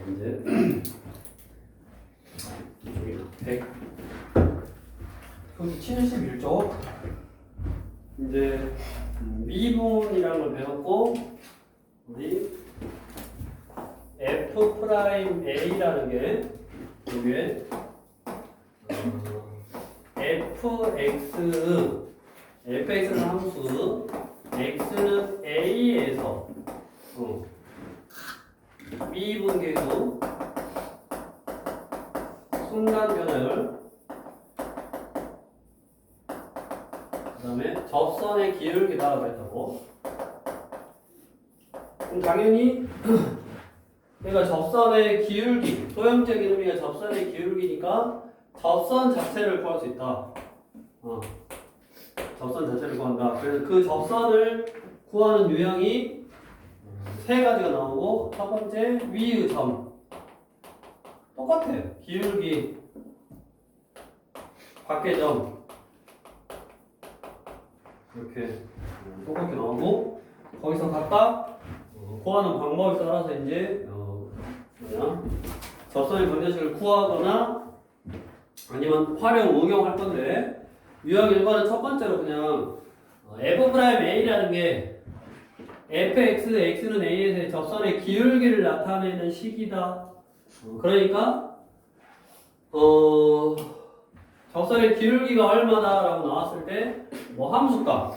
이제 100 여기 71쪽 이제 미분이라는 걸 배웠고 우리 F'A라는 게 이게 fx는 함수 x는 a에서 미분 계수 순간 변화율 그 다음에 접선의 기울기 따라서 했다고. 그럼 당연히 그러니까 접선의 기울기, 소형적인 의미가 접선의 기울기니까 접선 자체를 구할 수 있다. 접선 자체를 구한다. 그래서 그 접선을 구하는 유형이 세 가지가 나오고 첫 번째 위의 점 똑같아. 기울기 밖의 점 이렇게 똑같게 나오고 거기서 각각 구하는 방법에 따라서 이제 접선의 방정식을 구하거나 아니면 활용, 응용할 건데 유형 1번은 첫 번째로 그냥 F'A라는 게 fx, x는 a에서의 접선의 기울기를 나타내는 식이다. 그러니까 접선의 기울기가 얼마다 라고 나왔을 때 뭐 함수값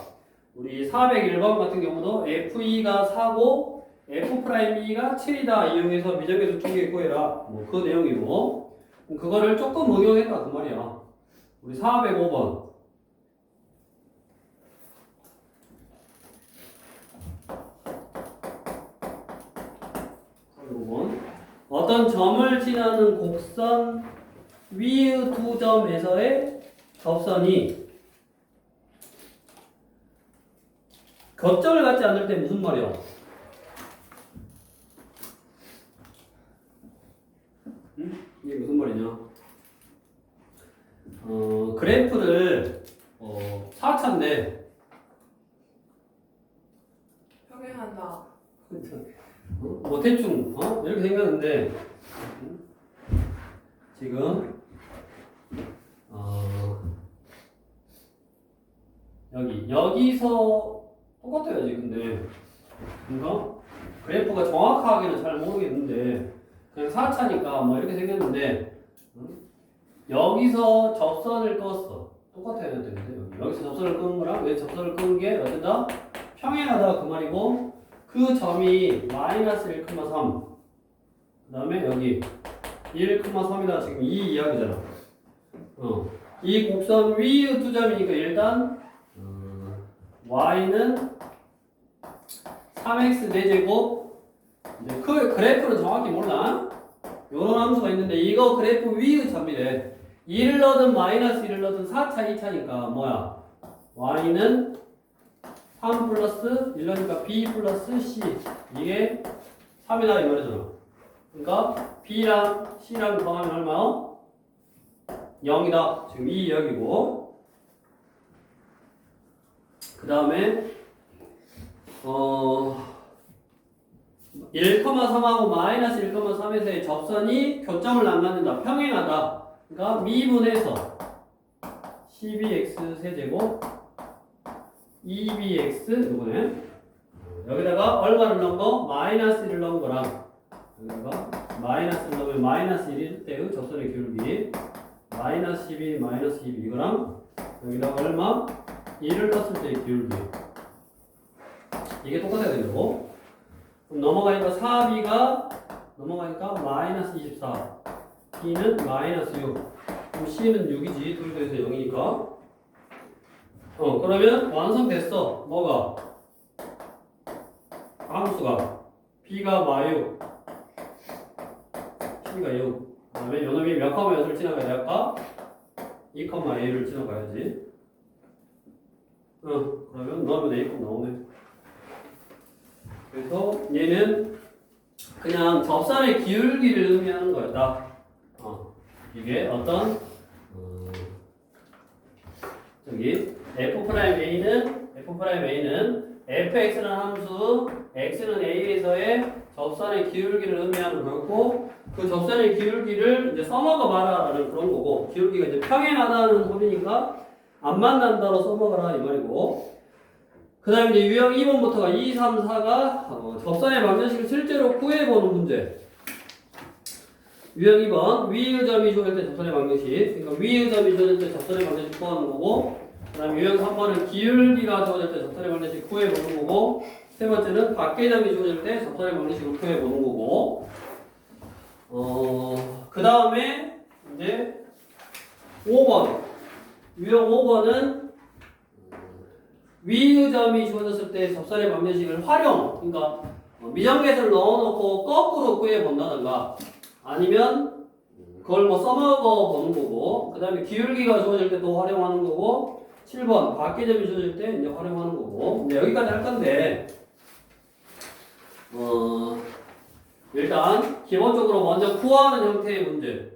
우리 401번 같은 경우도 FE가 4고 F'E가 7이다 이용해서 미적계수 중계 구해라 뭐 그 내용이고 그거를 조금 응용했다 그 말이야. 우리 405번 어떤 점을 지나는 곡선 위의 두 점에서의 접선이 겹점을 갖지 않을 때 무슨 말이야? 이게 무슨 말이냐? 그래프를 4차인데 평행한다. 뭐 대충 이렇게 생겼는데 지금 여기서 똑같아요 지금. 근데 뭔가 그래프가 정확하게는 잘 모르겠는데 그냥 4차니까 뭐 이렇게 생겼는데 여기서 접선을 껐어. 똑같아야 되는데 여기서 접선을 끄는 거랑 여기 접선을 끄는 게 어쨌든 평행하다 그 말이고 그 점이 마이너스 1,3 그 다음에 여기 1,3이다 지금 이 이야기잖아. 이 곡선 위의 두 점이니까 일단 y는 3x 4제곱 이제 그 그래프는 정확히 몰라. 요런 함수가 있는데 이거 그래프 위의 점이래. 1을 넣든 마이너스 1을 넣든 4차 2차니까 뭐야 y는 3 플러스 1 넣으니까 b 플러스 c 이게 3이다 이 말이잖아. 그러니까 b랑 c랑 더하면 얼마? 0이다 지금 이 이야기고 그 다음에 1,3하고 마이너스 1,3에서의 접선이 교점을 안 갖는다. 평행하다. 그러니까 미분해서 12x 세제곱 2bx 요거네. 여기다가 얼마를 넣은 거? 마이너스 1을 넣은 거랑 여기다가 마이너스 1을 넣으면 마이너스 1일 때의 접선의 기울기 마이너스 12, 마이너스 2 이거랑 여기다가 얼마? 1을 넣었을 때의 기울기 이게 똑같아야 되고 그럼 넘어가니까 4b가 넘어가니까 마이너스 24 b는 마이너스 6 그럼 c는 6이지 둘 더해서 0이니까 그러면 완성됐어. 뭐가? 함수가 b가 마유 c가 6 그 다음에 요놈이 몇 컴마 몇을 지나가야 될까? 2,a를 지나가야지. 그러면 넣으면 a 나오네. 그래서 얘는 그냥 접선의 기울기를 의미하는 거였다. 이게 어떤 저기 F'A는 fx라는 함수, x는 a에서의 접선의 기울기를 의미하는 거고, 그 접선의 기울기를 이제 써먹어 봐라라는 그런 거고, 기울기가 이제 평행하다는 소리니까 안 만난다로 써먹어라 이 말이고. 그 다음에 이제 유형 2번부터가 2, 3, 4가 접선의 방정식을 실제로 구해보는 문제. 유형 2번 위의 점이 주어질 때 접선의 방정식. 그러니까 위의 점이 주어질 때 접선의 방정식 구하는 거고, 그 다음에 유형 3번은 기울기가 주어질 때 접선의 방정식 구해보는 거고, 세 번째는 밖의 점이 주어질 때 접선의 방정식을 구해보는 거고, 그 다음에 이제 5번. 유형 5번은 위의 점이 주어졌을 때 접선의 방정식을 활용, 그러니까 미정계수를 넣어놓고 거꾸로 구해본다던가, 아니면 그걸 뭐 써먹어 보는 거고, 그 다음에 기울기가 주어질 때 또 활용하는 거고, 7번 밖의 점이 주어질 때 이제 활용하는 거고. 이제 여기까지 할 건데, 일단 기본적으로 먼저 구하는 형태의 문제.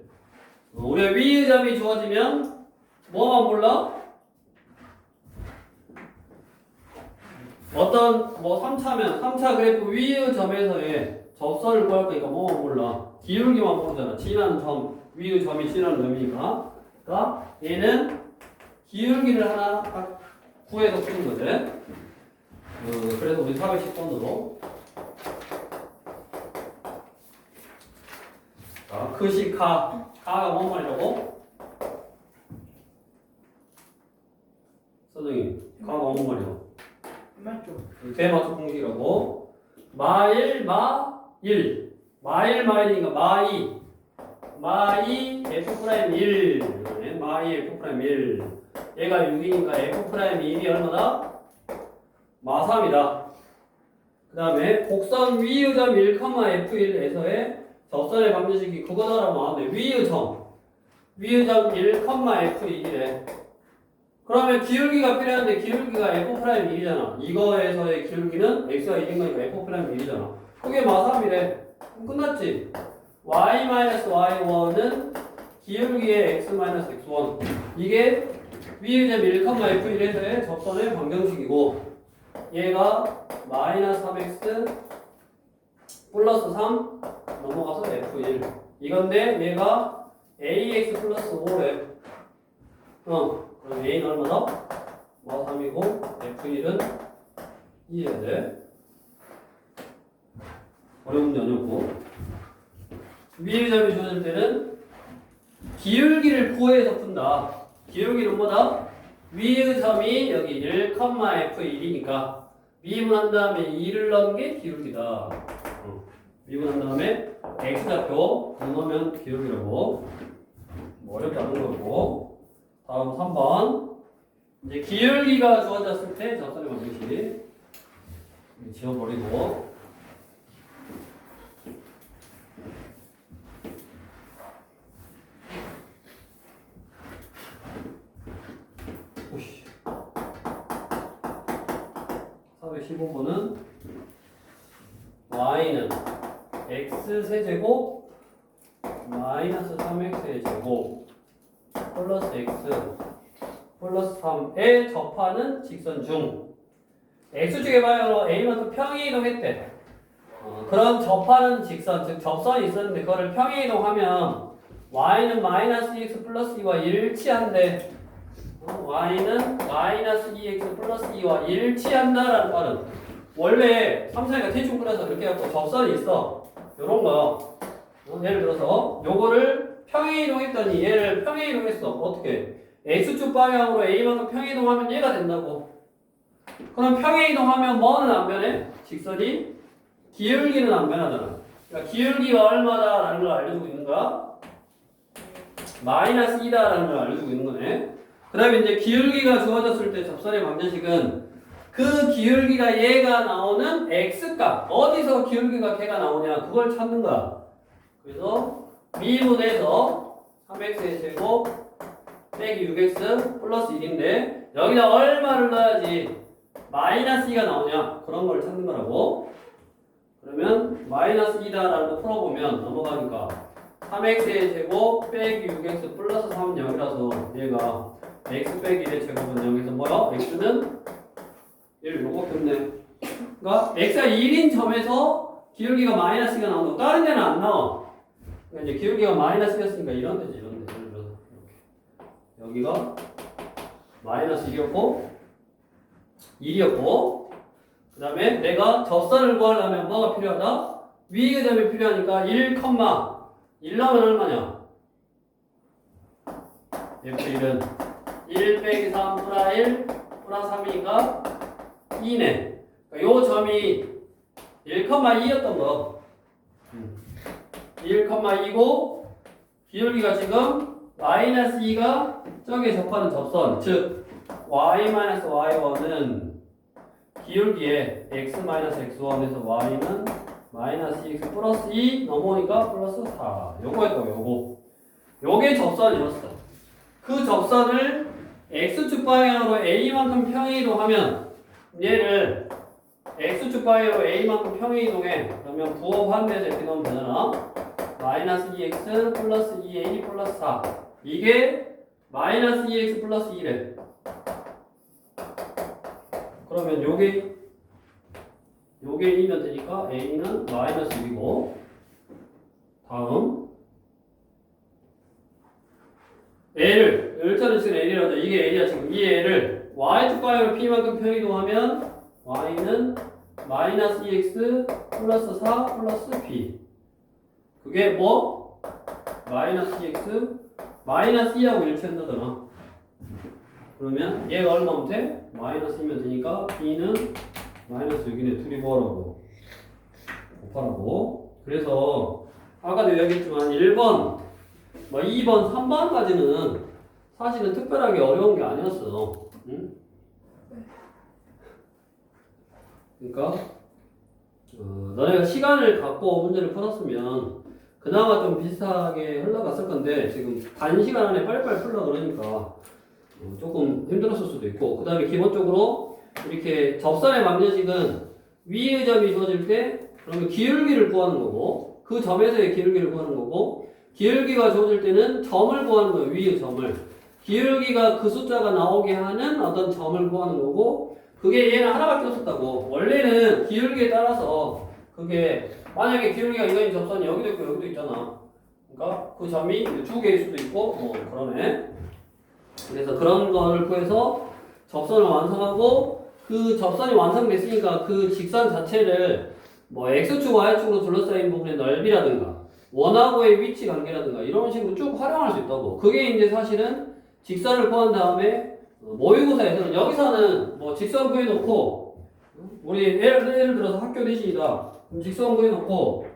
우리가 위의 점이 주어지면 뭐만 몰라? 어떤 뭐 3차면 3차 그래프 위의 점에서의 접선을 구할 거니까 뭐만 몰라. 기울기만 모르잖아. 진한 점, 위의 점이 진한 점이니까. 그러니까 얘는 기울기를 하나 딱 구해서 푸는 거지. 그래서 우리 410번으로 그시 가가 뭔 말이라고? 선생님, 가가 뭔 말이야? 맞죠? 대마수 공식이라고. 마일이니까 마이 F'1 마이 F'1 얘가 6이니까 F'1이 얼마다? 마3이다. 그 다음에 곡선 위의 점 1,F1에서의 접선의 방정식이 그거다라고 나왔는데 위의 점 1,F1이래. 그러면 기울기가 필요한데 기울기가 F'1이잖아. 이거에서의 기울기는 x가 1인 거니까 F'1이잖아. 그게 마3이래. 그럼 끝났지? y-y1은 기울기의 x-x1. 이게 위의 점 1,F1에서의 접선의 방정식이고, 얘가 마이너스 3x 플러스 3 넘어가서 F1. 이건데 얘가 ax 플러스 5래. 그럼 a는 얼마다? 마3이고 F1은 2해야 돼. 어려운 문제 아니었고. 위의 점이 주어질 때는 기울기를 구해서 푼다. 기울기는 뭐다? 위의 점이 여기 1,F1이니까 미분한 다음에 2를 넣은 게 기울기다. 미분한 다음에 x좌표 넣으면 기울기라고. 뭐 어렵지 않은 거고. 다음 3번. 이제 기울기가 주어졌을 때 접선의 방정식 지워버리고. 오씨. 415번은 y는 x세제곱 마이너스 3x의 제곱 플러스 x 플러스 3에 접하는 직선 중 x축에 봐요. a만큼 평행이동했대. 그런 접하는 직선, 즉 접선이 있었는데 그거를 평행이동하면 y는 마이너스 2x 플러스 2와 일치한대. y는 마이너스 2x 플러스 2와 일치한다라는 말은 원래 삼성이가 대충 그려서 이렇게 해갖고 접선이 있어. 요런 거. 예를 들어서 요거를 평행이동했더니 얘를 평행이동했어. 어떻게? x축 방향으로 a만큼 평행이동하면 얘가 된다고. 그럼 평행이동하면 뭐는 안 변해? 직선이 기울기는 안 변하잖아. 그러니까 기울기가 얼마다라는 걸 알려주고 있는 거야. 마이너스 2다라는 걸 알려주고 있는 거네. 그 다음에 이제 기울기가 주어졌을 때 접선의 방정식은 그 기울기가 얘가 나오는 x값, 어디서 기울기가 걔가 나오냐 그걸 찾는 거야. 그래서 미분해서 3x의 제곱 빼기 6x 플러스 1인데 여기다 얼마를 넣어야지 마이너스 2가 나오냐 그런 걸 찾는 거라고. 그러면 마이너스 2다라는 거 풀어보면 넘어가니까 3x의 제곱 빼기 6x 플러스 3은 0이라서 얘가 x 빼기 1의 제곱은 0에서 뭐야? x는 1 요거 없네. 그러니까 x가 1인 점에서 기울기가 마이너스가 나온다고. 다른 데는 안 나와. 그러니까 이제 기울기가 마이너스였으니까 이런 데지, 이런 데. 예를 들어서 이렇게. 여기가 마이너스 1이었고 1이었고 그 다음에 내가 접선을 구하려면 뭐가 필요하다? 위의 점이 필요하니까 1, 1 나오면 얼마냐? F1은 1 빼기 3 플러스 1 플러스 3이니까 2네. 그러니까 요 점이 1,2였던 거. 1,2고 기울기가 지금 마이너스 2가 저기에 접하는 접선, 즉 y-y1은 기울기에 x-x1에서 y는 마이너스 2x 플러스 2 넘어오니까 플러스 4. 요거였고 요거. 요게 접선이었어. 그 접선을 x축 방향으로 a만큼 평행이동하면 얘를 x축 방향으로 a만큼 평행이동해. 그러면 부호 환대해서 이렇게 넣으면 되잖아. 마이너스 2x 플러스 2a 플러스 4. 이게 마이너스 2x 플러스 2래. 그러면 요게 2면 되니까 a는 마이너스 1이고 다음 L을 열차를 쓰는 L이라고 하죠. 이게 L이야 지금. 이 L을 Y축 방향으로 P만큼 평이동하면 Y는 마이너스 2X 플러스 4 플러스 P. 그게 뭐? 마이너스 2X 마이너스 2하고 일치한다잖아. 그러면 얘가 얼마면 돼? 마이너스 2면 되니까 P는 마이너스 6이네. 둘이 뭐하라고? 곱하라고. 그래서 아까도 이야기했지만 1번 뭐 2번, 3번까지는 사실은 특별하게 어려운 게 아니었어. 응? 그러니까 너네가 시간을 갖고 문제를 풀었으면 그나마 좀 비슷하게 흘러갔을 건데 지금 단시간 안에 빨리빨리 풀려 그러니까 조금 힘들었을 수도 있고, 그 다음에 기본적으로 이렇게 접선의 방정식은 위의 점이 주어질 때 그러면 기울기를 구하는 거고, 그 점에서의 기울기를 구하는 거고, 기울기가 주어질 때는 점을 구하는 거예요. 위의 점을. 기울기가 그 숫자가 나오게 하는 어떤 점을 구하는 거고, 그게 얘는 하나밖에 없었다고. 원래는 기울기에 따라서 그게 만약에 기울기가 이거인 접선이 여기도 있고 여기도 있잖아. 그러니까 그 점이 두 개일 수도 있고 뭐 그러네. 그래서 그런 거를 구해서 접선을 완성하고, 그 접선이 완성됐으니까 그 직선 자체를 뭐 x축, y축으로 둘러싸인 부분의 넓이라든가 원하고의 위치 관계라든가 이런 식으로 쭉 활용할 수 있다고. 그게 이제 사실은 직선을 구한 다음에 모의고사에서는 여기서는 뭐 직선 구해놓고 우리 예를 들어서 학교 대신이다. 그럼 직선 구해놓고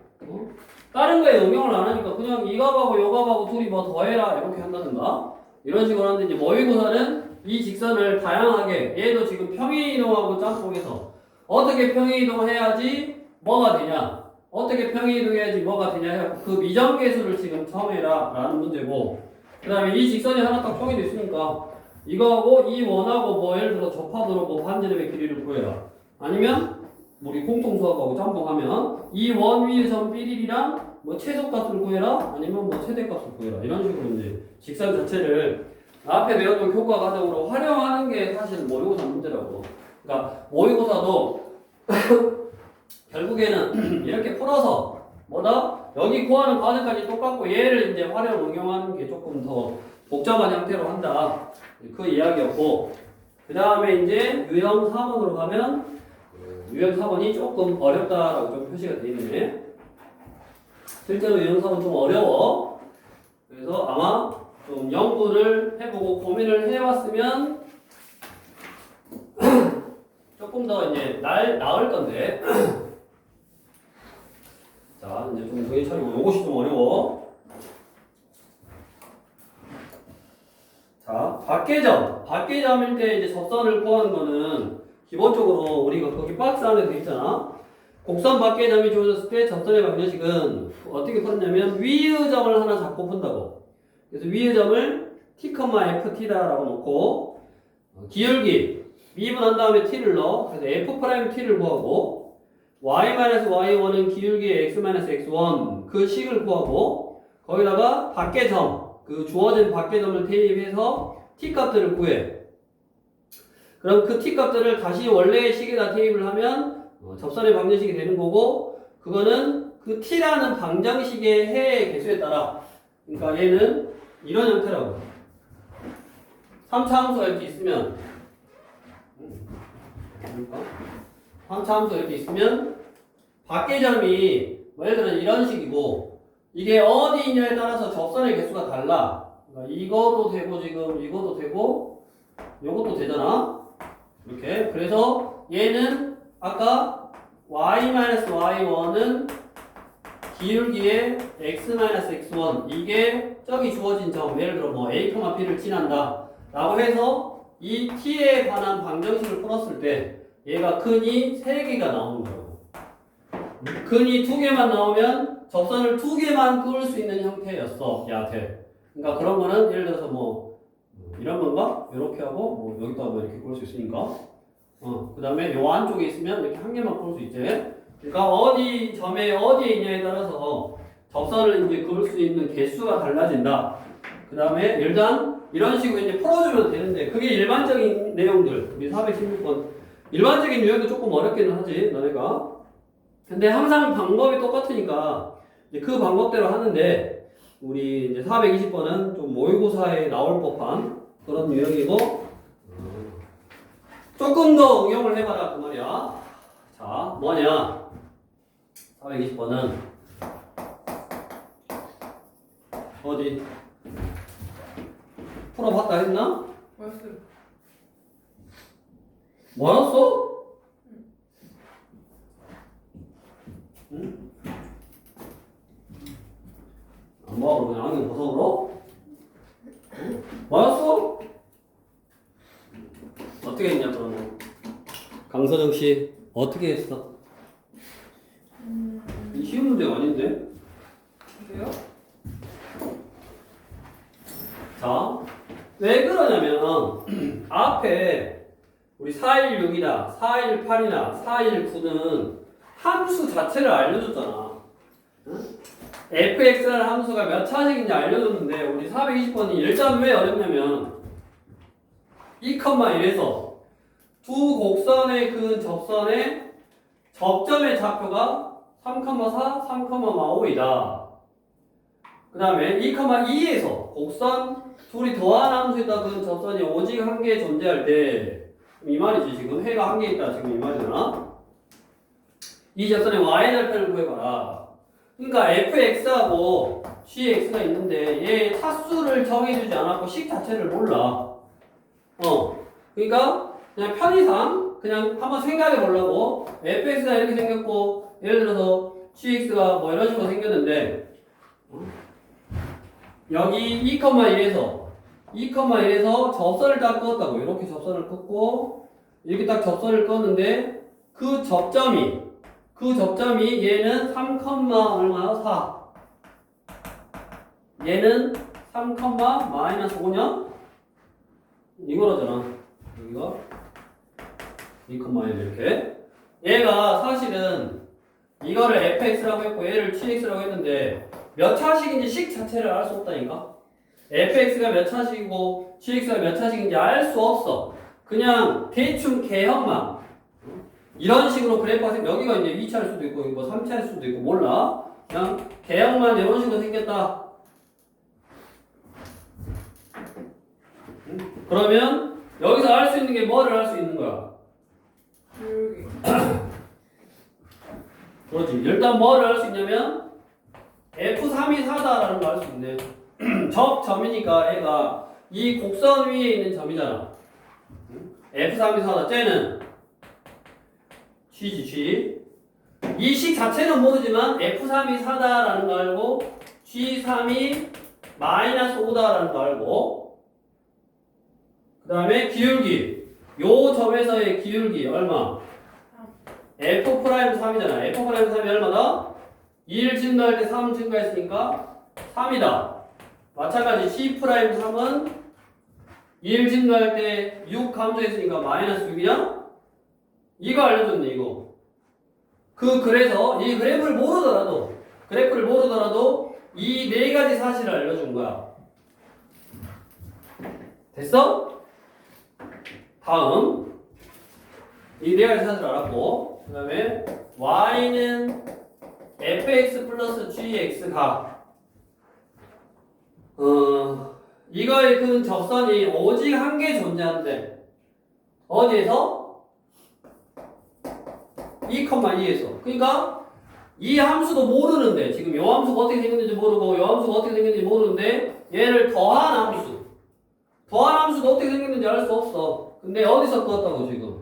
다른 거에 응용을 안 하니까 그냥 이 값하고 요 값하고 둘이 뭐 더해라 이렇게 한다든가 이런 식으로 하는데, 이제 모의고사는 이 직선을 다양하게, 얘도 지금 평행이동하고 짬뽕해서 어떻게 평행이동을 해야지 뭐가 되냐, 어떻게 평행이동해야지 뭐가 되냐 해서 그 미정계수를 지금 처음해라 라는 문제고, 그 다음에 이 직선이 하나 딱 통이 됐으니까 이거하고 이 원하고 뭐 예를 들어 접합으로 뭐 반지름의 길이를 구해라, 아니면 우리 공통수학하고 짬뽕하면 이 원 위의 점 삐리리랑 뭐 최소값을 구해라, 아니면 뭐 최대값을 구해라, 이런 식으로 이제 직선 자체를 앞에 배웠던 교과 과정으로 활용하는 게 사실 모의고사 문제라고. 그러니까 모의고사도 결국에는 이렇게 풀어서 뭐다? 여기 구하는 과정까지 똑같고 얘를 이제 활용 응용하는 게 조금 더 복잡한 형태로 한다. 그 이야기였고, 그 다음에 이제 유형 4번으로 가면 유형 4번이 조금 어렵다라고 좀 표시가 되어 있네. 실제로 유형 4번 좀 어려워. 그래서 아마 좀 연구를 해보고 고민을 해왔으면 조금 더 이제 나을 건데. 자, 이제 좀 정신 차리고, 요것이 좀 어려워. 자, 밖의점일 때 이제 접선을 구하는 거는 기본적으로 우리가 거기 박스 안에 돼 있잖아. 곡선 밖의점이 주어졌을 때 접선의 방정식은 어떻게 푸느냐면 위의 점을 하나 잡고 푼다고. 그래서 위의 점을 t, ft다라고 놓고 기울기 미분한 다음에 t를 넣어. 그래서 f't를 구하고 y-y1은 기울기의 x-x1 그 식을 구하고, 거기다가 밖의 점, 그 주어진 밖의 점을 대입해서 t 값들을 구해. 그럼 그 t 값들을 다시 원래의 식에다 대입을 하면 접선의 방정식이 되는 거고 그거는 그 t라는 방정식의 해의 개수에 따라 그러니까 얘는 이런 형태라고 3차 함수가 이렇게 있으면 그러니까 3차 함수가 이렇게 있으면 밖의 점이 뭐 예를 들어 이런 식이고 이게 어디 있냐에 따라서 접선의 개수가 달라. 그러니까 이거도 되고 지금 이것도 되고 이것도 되잖아. 이렇게. 그래서 얘는 아까 y-y1은 기울기의 x-x1 이게 저기 주어진 점 예를 들어 뭐 a, b를 지난다 라고 해서 이 t에 관한 방정식을 풀었을 때 얘가 근이 3개가 나오는 거예요. 근이 2개만 나오면 접선을 2개만 그을 수 있는 형태였어. 야, 돼. 그러니까 그런 거는 예를 들어서 뭐 이런 건가? 이렇게 하고 뭐 여기다 뭐 이렇게 그을 수 있으니까 그 다음에 요 안쪽에 있으면 이렇게 한 개만 그을 수 있지. 그러니까 어디 점에 어디에 있냐에 따라서 접선을 이제 그을 수 있는 개수가 달라진다. 그 다음에 일단 이런 식으로 이제 풀어주면 되는데 그게 일반적인 내용들 우리 416번 일반적인 유형도 조금 어렵기는 하지 너네가. 근데 항상 방법이 똑같으니까 이제 그 방법대로 하는데 우리 이제 420번은 좀 모의고사에 나올 법한 그런 유형이고 조금 더 응용을 해봐라 그 말이야. 자 뭐냐 420번은 어디 풀어봤다 했나? 뭐였어요? 뭐였어? 응? 안 먹어 그냥 안경 벗어버려? 응? 뭐였어? 어떻게 했냐 그러면 강서정 씨 어떻게 했어? 이 쉬운 문제가 아닌데? 그래요? 자, 왜 그러냐면 앞에 우리 416이나 418이나 419는 함수 자체를 알려줬잖아. 응? fx라는 함수가 몇 차식인지 알려줬는데 우리 420번이 일단 왜 어렵냐면 2,1에서 두 곡선의 그 접선의 접점의 좌표가 3,4, 3,5이다. 그 다음에 2,2에서 곡선 둘이 더한 함수에다 그 접선이 오직 한 개 존재할 때 이 말이지 지금 해가 한 개 있다 지금 이 말이잖아. 이 접선의 y절편을 구해봐라. 그러니까 fx하고 gx가 있는데 얘 차수를 정해주지 않았고 식 자체를 몰라. 그러니까 그냥 편의상 그냥 한번 생각해 보려고 fx가 이렇게 생겼고 예를 들어서 gx가 뭐 이런 식으로 생겼는데 여기 2,1에서 접선을 딱 그었다고 이렇게 접선을 긋고 이렇게 딱 접선을 그었는데 그 접점이 얘는 3, 얼마나 4 얘는 3, 마이너스 5냐? 이거라잖아. 여기가 2,1 이렇게 얘가 사실은 이거를 fx라고 했고 얘를 gx라고 했는데 몇 차식인지 식 자체를 알 수 없다니까. fx가 몇 차식이고 gx가 몇 차식인지 알 수 없어. 그냥 대충 개형만 이런 식으로 그래프가 여기가 이제 2차일 수도 있고 뭐 3차일 수도 있고 몰라. 그냥 개형만 이런 식으로 생겼다. 그러면 여기서 알 수 있는 게 뭐를 알 수 있는 거야? 기울기. 그렇지. 일단 뭐를 알 수 있냐면 F3이 4다라는 걸 알 수 있네. 접점이니까 얘가 이 곡선 위에 있는 점이잖아. F3이 4다. 쟤는 G지 G. 이 식 자체는 모르지만 F3이 4다라는 거 알고 G3이 마이너스 5다라는 거 알고 그 다음에 기울기. 요 점에서의 기울기 얼마? F'3이잖아. F'3이 얼마다? 1 증가할 때 3 증가했으니까 3이다. 마찬가지 C'3은 1 증가할 때 6 감소했으니까 마이너스 6이냐? 이거 알려줬네 이거. 그래서 이 그래프를 모르더라도 이 네 가지 사실을 알려준 거야. 됐어? 다음 이 레알 사실 알았고, 그 다음에 y는 fx 플러스 gx가 이거의 그 접선이 오직 한 개 존재하는데 어디에서? 2,2에서. 그러니까 이 함수도 모르는데 지금 요 함수가 어떻게 생겼는지 모르고 요 함수가 어떻게 생겼는지 모르는데 얘를 더한 함수 더한 함수도 어떻게 생겼는지 알 수 없어. 근데 어디서 껐다고 지금?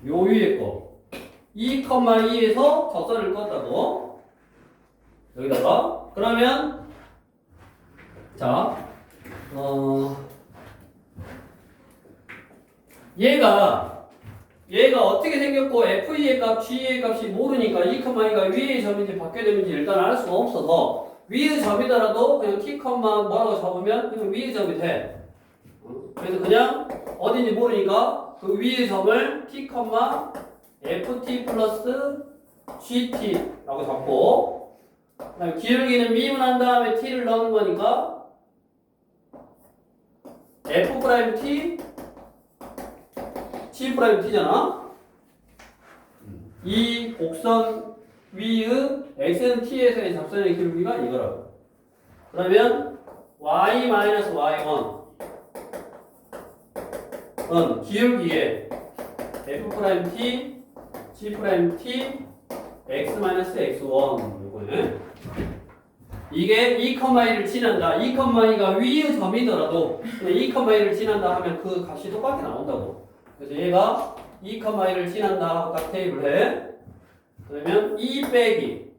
요 위에 거 2,2에서 접선을 껐다고 여기다가 그러면 자 얘가 어떻게 생겼고 FE의 값, GE의 값이 모르니까 2,2가 위의 점인지 밖의 점인지 일단 알 수가 없어서 위의 점이더라도 그냥 T, 뭐라고 잡으면 그냥 위의 점이 돼. 그래서 그냥 어딘지 모르니까 그 위의 점을 T, FT 플러스 GT라고 잡고 그다음에 기울기는 미분한 다음에 T를 넣는 거니까 F'T G'T잖아. 이 곡선 위의 x는 t에서의 접선의 기울기가 이거라고. 그러면 y-y1은 기울기에 F'T, G'T, x-x1 요거네. 이게 2,2를 지난다. 2,2가 위의 점이더라도 2,2를 지난다 하면 그 값이 똑같게 나온다고. 그래서 얘가 2,1을 지난다 하고 딱 대입을 해. 그러면 2 빼기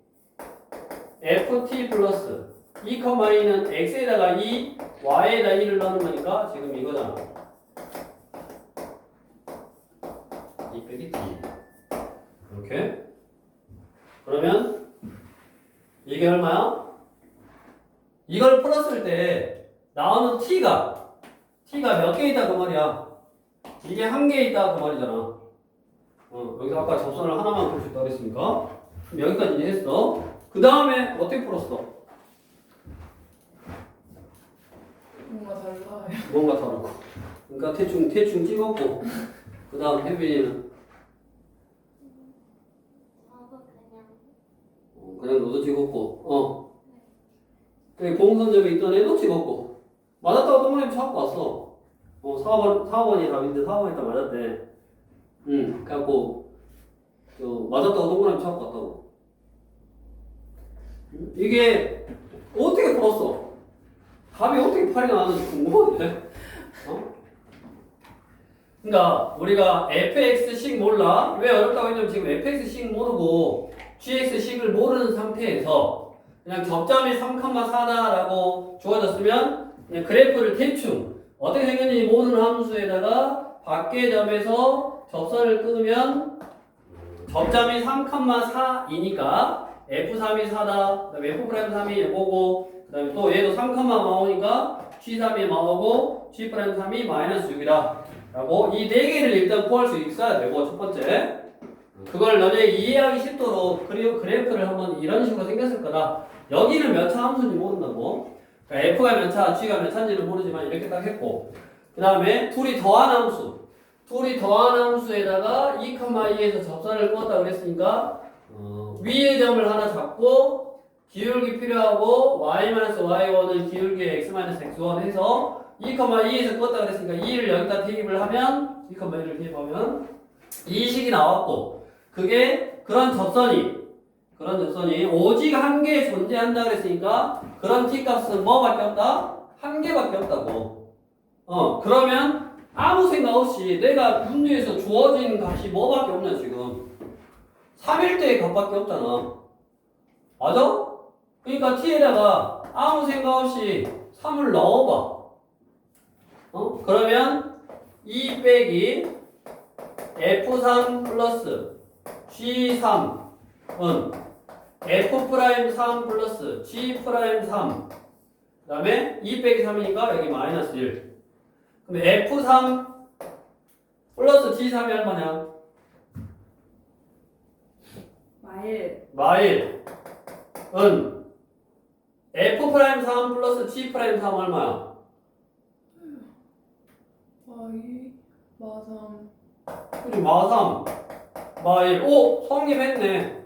ft 플러스 2,2는 x에다가 2, y에다 2를 넣는 거니까 지금 이거잖아. 2 빼기 t. 이렇게. 그러면 이게 얼마야? 이걸 풀었을 때 나오는 t가 몇 개 있다 그 말이야. 이게 한 개 있다 그 말이잖아. 여기서 아까 접선을 하나만 풀 수 있다고 했으니까 그럼 여기까지 이제 했어. 그 다음에 어떻게 풀었어? 뭔가 달라요. 뭔가 다르고. 그러니까 대충 찍었고 그 다음 혜빈이는 그냥 너도 찍었고 공선점에 있던 애도 찍었고 맞았다고 동그라미 찾고 왔어. 4번이 답인데 4번이 다 맞았대. 그래갖고 맞았다고 동그라미 찾고 왔다고. 이게 어떻게 풀었어? 답이 어떻게 팔이 나왔는지 궁금한데. 그러니까 우리가 fx식 몰라. 왜 어렵다고 했냐면 지금 fx식 모르고 gx식을 모르는 상태에서 그냥 접점이 3,4다라고 주어졌으면 그냥 그래프를 대충 어떻게 생겼는지 모르는 함수에다가 밖의 점에서 접선을 끊으면 접점이 3,4이니까 F3이 4다. 그다음에 F'3이 이거고 그다음에 또 얘도 3, 나오니까 G3이 나오고 G'3이 마이너스 6이다. 라고 이 네 개를 일단 구할 수 있어야 되고 첫 번째 그걸 너네 이해하기 쉽도록 그래프를 한번 이런 식으로 생겼을 거다. 여기는 몇 차 함수인지 모른다고. 그러니까 F가 몇 차, G가 몇 차인지는 모르지만 이렇게 딱 했고 그 다음에 둘이 더한 함수에다가 2,2에서 접선을 껐다 그랬으니까 위의 점을 하나 잡고 기울기 필요하고 y-y1은 기울기에 x-x1 해서 2,2에서 껐다 그랬으니까 2를 여기다 대입을 하면 2,2를 대입하면 이 식이 나왔고 그게 그런 접선이 오직 한 개 존재한다 그랬으니까 그런 t값은 뭐밖에 없다? 한 개밖에 없다고. 그러면 아무 생각 없이 내가 분류에서 주어진 값이 뭐밖에 없냐 지금 3일대의 값밖에 없잖아. 맞아? 그러니까 t에다가 아무 생각 없이 3을 넣어봐. 그러면 2 빼기 F3 플러스 G3은 F'3 플러스 G'3 그 다음에 2 빼기 3이니까 여기 마이너스 1. 그럼 F3 플러스 G3이 얼마냐? 마일은 F'3 플러스 G'3 얼마야? y 마삼 그지? 마3, 마1. 오! 성립했네.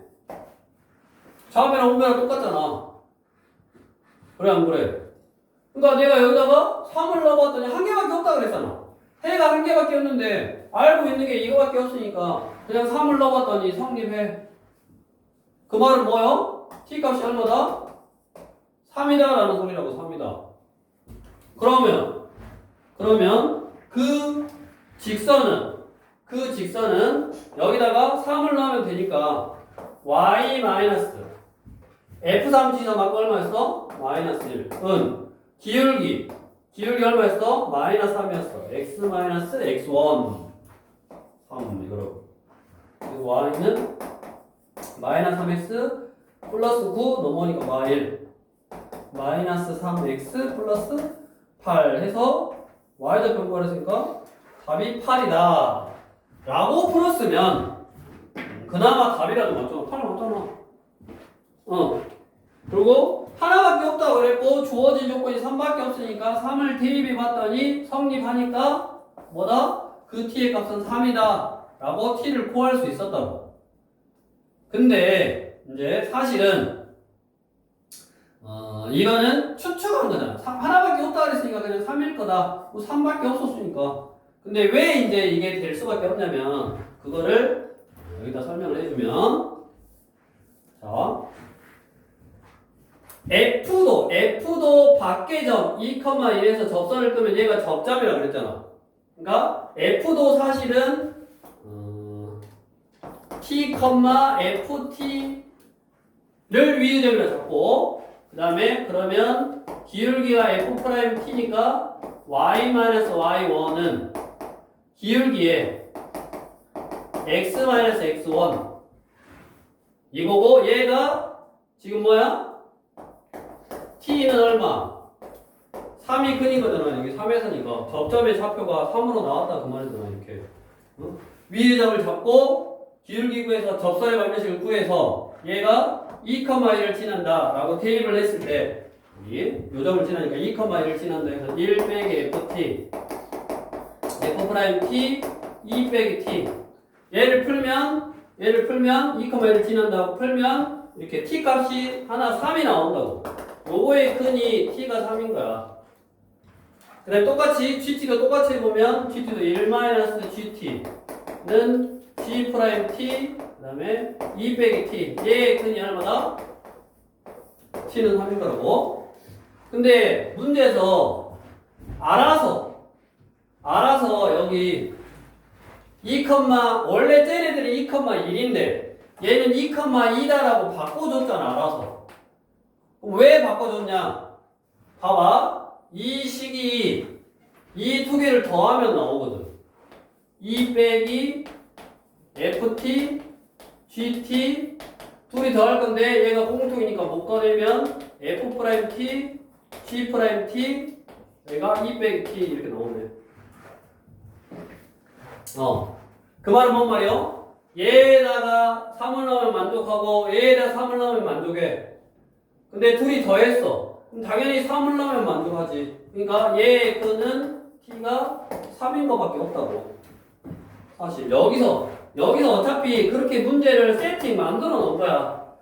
좌변이랑 우변이랑 똑같잖아. 그래, 안 그래? 그러니까 내가 여기다가 3을 넣어봤더니 한 개밖에 없다 그랬잖아. 해가 한 개밖에 없는데 알고 있는 게 이거밖에 없으니까 그냥 3을 넣어봤더니 성립해. 그 말은 뭐요? t값이 얼마다? 3이다 라는 소리라고. 3이다. 그러면 그 직선은 여기다가 3을 넣으면 되니까 y 마이너스 f3 지점 아까 얼마였어? 마이너스 1. 기울기 얼마였어? 마이너스 3이었어. x 마이너스 x1 3 이거라고. 그래서 y는 마이너스 3x 플러스 9 넘어오니까 y1 마이너스 3x 플러스 8 해서 y좌표 구하랬으니까 답이 8이다 라고 풀었으면 그나마 답이라도 맞잖아. 8 맞잖아. 그리고 하나밖에 없다고 그랬고 주어진 조건이 3밖에 없으니까 3을 대입해 봤더니 성립하니까 뭐다? 그 t의 값은 3이다 라고 t를 구할 수 있었다고. 근데 이제 사실은 이거는 추측한 거잖아. 하나밖에 없다 그랬으니까 그냥 3일 거다. 뭐 3밖에 없었으니까. 근데 왜 이제 이게 될 수밖에 없냐면 그거를 여기다 설명을 해주면 자 F도 밖의 점 2,1에서 접선을 끄면 얘가 접점이라고 그랬잖아. 그러니까 F도 사실은 T, FT를 위의점이라 잡고 그 다음에 그러면 기울기가 F'T니까 Y-Y1은 기울기에 X-X1 이거고 얘가 지금 뭐야? T는 얼마? 3이 큰인 거잖아. 여기 3에서니까 접점의 좌표가 3으로 나왔다 그 말이잖아. 이렇게 위의 점을 잡고 기울기 구해서 접선의 방정식을 구해서 얘가 2,1을 지난다 라고 대입을 했을 때 요 점을 지나니까 2,1을 지난다 해서 1 빼기 FT F'T 2 빼기 T 얘를 풀면 2,1을 지난다고 풀면 이렇게 T 값이 하나 3이 나온다고. 요거의 큰이 T가 3인 거야. 그 다음에 똑같이 GT도 똑같이 보면 GT도 1-GT는 G'T 그 다음에 2 빼기 T 얘의 큰이 얼마다? T는 3인 거라고. 근데 문제에서 알아서 여기 2, 원래 쟤네들이 2,1인데 얘는 2,2다라고 바꿔줬잖아. 알아서. 왜 바꿔줬냐? 봐봐. 이 식이 이 두 개를 더하면 나오거든. 2 빼기 FT, GT 둘이 더할 건데 얘가 공통이니까 못 꺼내면 F'T, G'T 얘가 2 빼기 T 이렇게 나오네. 그 말은 뭔 말이요? 얘에다가 3을 넣으면 만족하고 얘에다가 3을 넣으면 만족해. 근데 둘이 더했어. 그럼 당연히 3을 넣으면 만족하지. 그러니까 얘의 끈은 T가 3인 것밖에 없다고. 사실 여기서 어차피 그렇게 문제를 세팅 만들어 놓은 거야.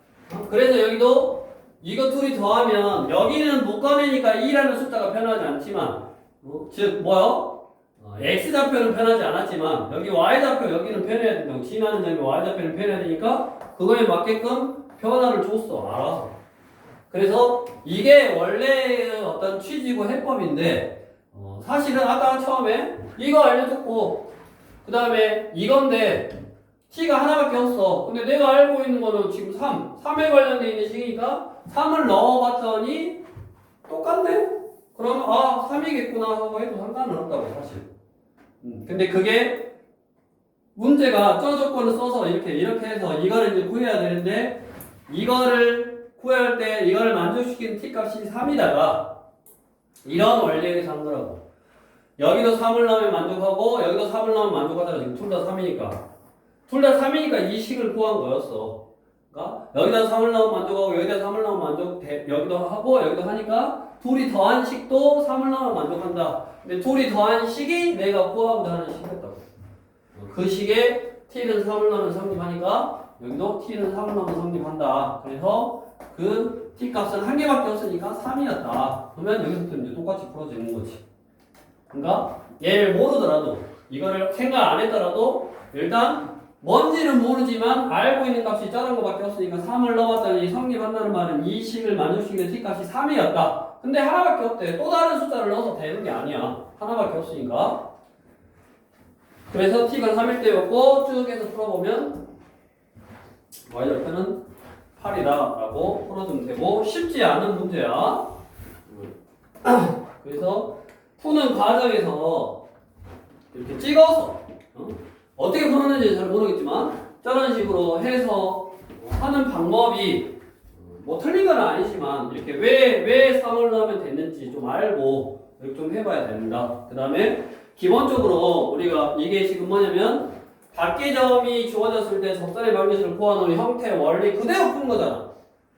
그래서 여기도 이거 둘이 더하면 여기는 못 꺼내니까 2라는 숫자가 변하지 않지만 즉 뭐요? X좌표는 변하지 않았지만 여기 Y좌표 여기는 변해야 된다고. 지나는 점이 Y좌표는 변해야 되니까 그거에 맞게끔 변화를 줬어. 알아서. 그래서 이게 원래 어떤 취지고 해법인데 사실은 아까 처음에 이거 알려줬고 그 다음에 이건데 T가 하나밖에 없어. 근데 내가 알고 있는 거는 지금 3에 관련된 있는 식이니까 3을 넣어봤더니 똑같네? 그러면 3이겠구나 하고 해도 상관은 없다고 사실. 근데 그게 문제가 저 조건을 써서 이렇게 해서 이거를 이제 구해야 되는데 이거를 구해야 할 때 이거를 만족시키는 T값이 3이다가 이런 원리에서 한 거라고. 여기도 3을 넣으면 만족하고 여기도 3을 넣으면 만족하잖아. 지금 둘 다 3이니까. 둘 다 3이니까 이 식을 구한 거였어. 그러니까 여기다 3을 넣으면 만족하고 여기다 3을 넣으면 만족 여기도 하고 여기도 하니까 둘이 더한 식도 3을 넣으면 만족한다. 근데 둘이 더한 식이 내가 구하고자 하는 식이었다고. 그 식에 t는 3을 넣으면 성립하니까 여기도 t는 3을 넣으면 성립한다. 그래서 그 t 값은 한 개밖에 없으니까 3이었다. 그러면 여기서부터 이제 똑같이 풀어지는 거지. 그러니까 얘를 모르더라도 이거를 생각 안 했더라도 일단 뭔지는 모르지만 알고 있는 값이 작은 거밖에 없으니까 3을 넣었더니 성립한다는 말은 이 식을 만족시키는 t 값이 3이었다. 근데 하나밖에 없대. 또 다른 숫자를 넣어서 되는 게 아니야. 하나밖에 없으니까. 그래서 t가 3일 때였고 쭉 해서 풀어보면 y절편은 8이다 라고 풀어주면 되고 쉽지 않은 문제야. 그래서 푸는 과정에서 이렇게 찍어서 어떻게 푸는지 잘 모르겠지만 저런 식으로 해서 하는 방법이 뭐 틀린 건 아니지만 이렇게 왜 3을 넣으면 됐는지 좀 알고 이렇게 좀 해봐야 됩니다. 그 다음에 기본적으로 우리가 이게 지금 뭐냐면 밖의점이 주어졌을 때 접선의 방정식을 구하는 형태 원리 그대로 푼 거잖아.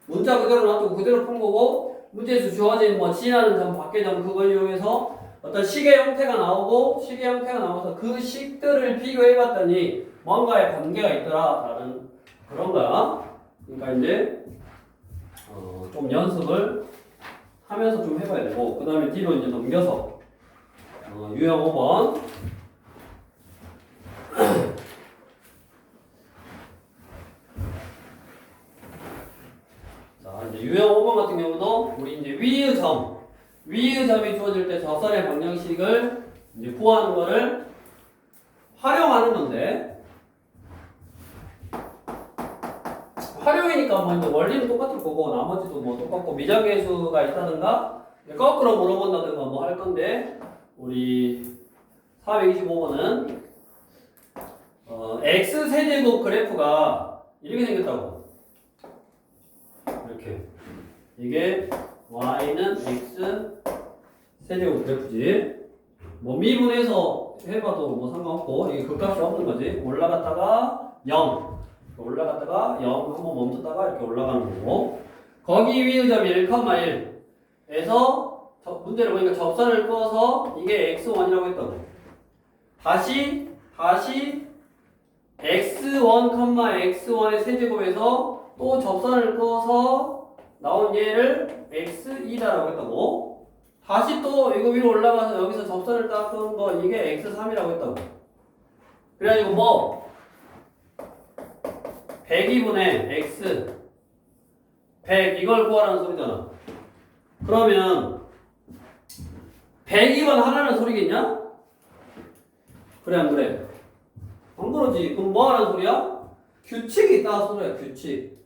문자 그대로 놔두고 그대로 푼 거고 문제에서 주어진 뭐 지나는 점 밖의점 그걸 이용해서 어떤 식의 형태가 나오고 식의 형태가 나와서 그 식들을 비교해봤더니 뭔가의 관계가 있더라라는 그런 거야. 그러니까 이제 좀 연습을 하면서 좀 해봐야 되고 그 다음에 뒤로 이제 넘겨서 유형 5번 자 이제 유형 5번 같은 경우도 우리 이제 위의 점이 주어질 때 접선의 방정식을 이제 구하는 거를 활용하는 건데 활용이니까 뭐 이제 원리는 똑같을 거고 나머지도 뭐 똑같고 미적계수가 있다든가 거꾸로 물어본다든가 뭐 할 건데 우리 425번은 x 세제곱 그래프가 이렇게 생겼다고. 이렇게 이게 y는 x 세제곱 그래프지. 뭐 미분해서 해봐도 뭐 상관없고 이게 극값이 없는 거지. 올라갔다가 0 올라갔다가 0 한번 멈췄다가 이렇게 올라가는 거고 거기 위의 점이 1,1에서 문제를 보니까 접선을 꺼서 이게 x1이라고 했다고. 다시 x1, x1의 세제곱에서 또 접선을 꺼서 나온 얘를 x2다라고 했다고. 다시 또 이거 위로 올라가서 여기서 접선을 딱 끄는 거 이게 x3이라고 했다고. 그래가지고 뭐 102분의 x 100 이걸 구하라는 소리잖아. 그러면 100이면 하라는 소리겠냐? 그래 안 그래? 안 그러지. 그럼 뭐 하라는 소리야? 규칙이 있다 소리야. 규칙.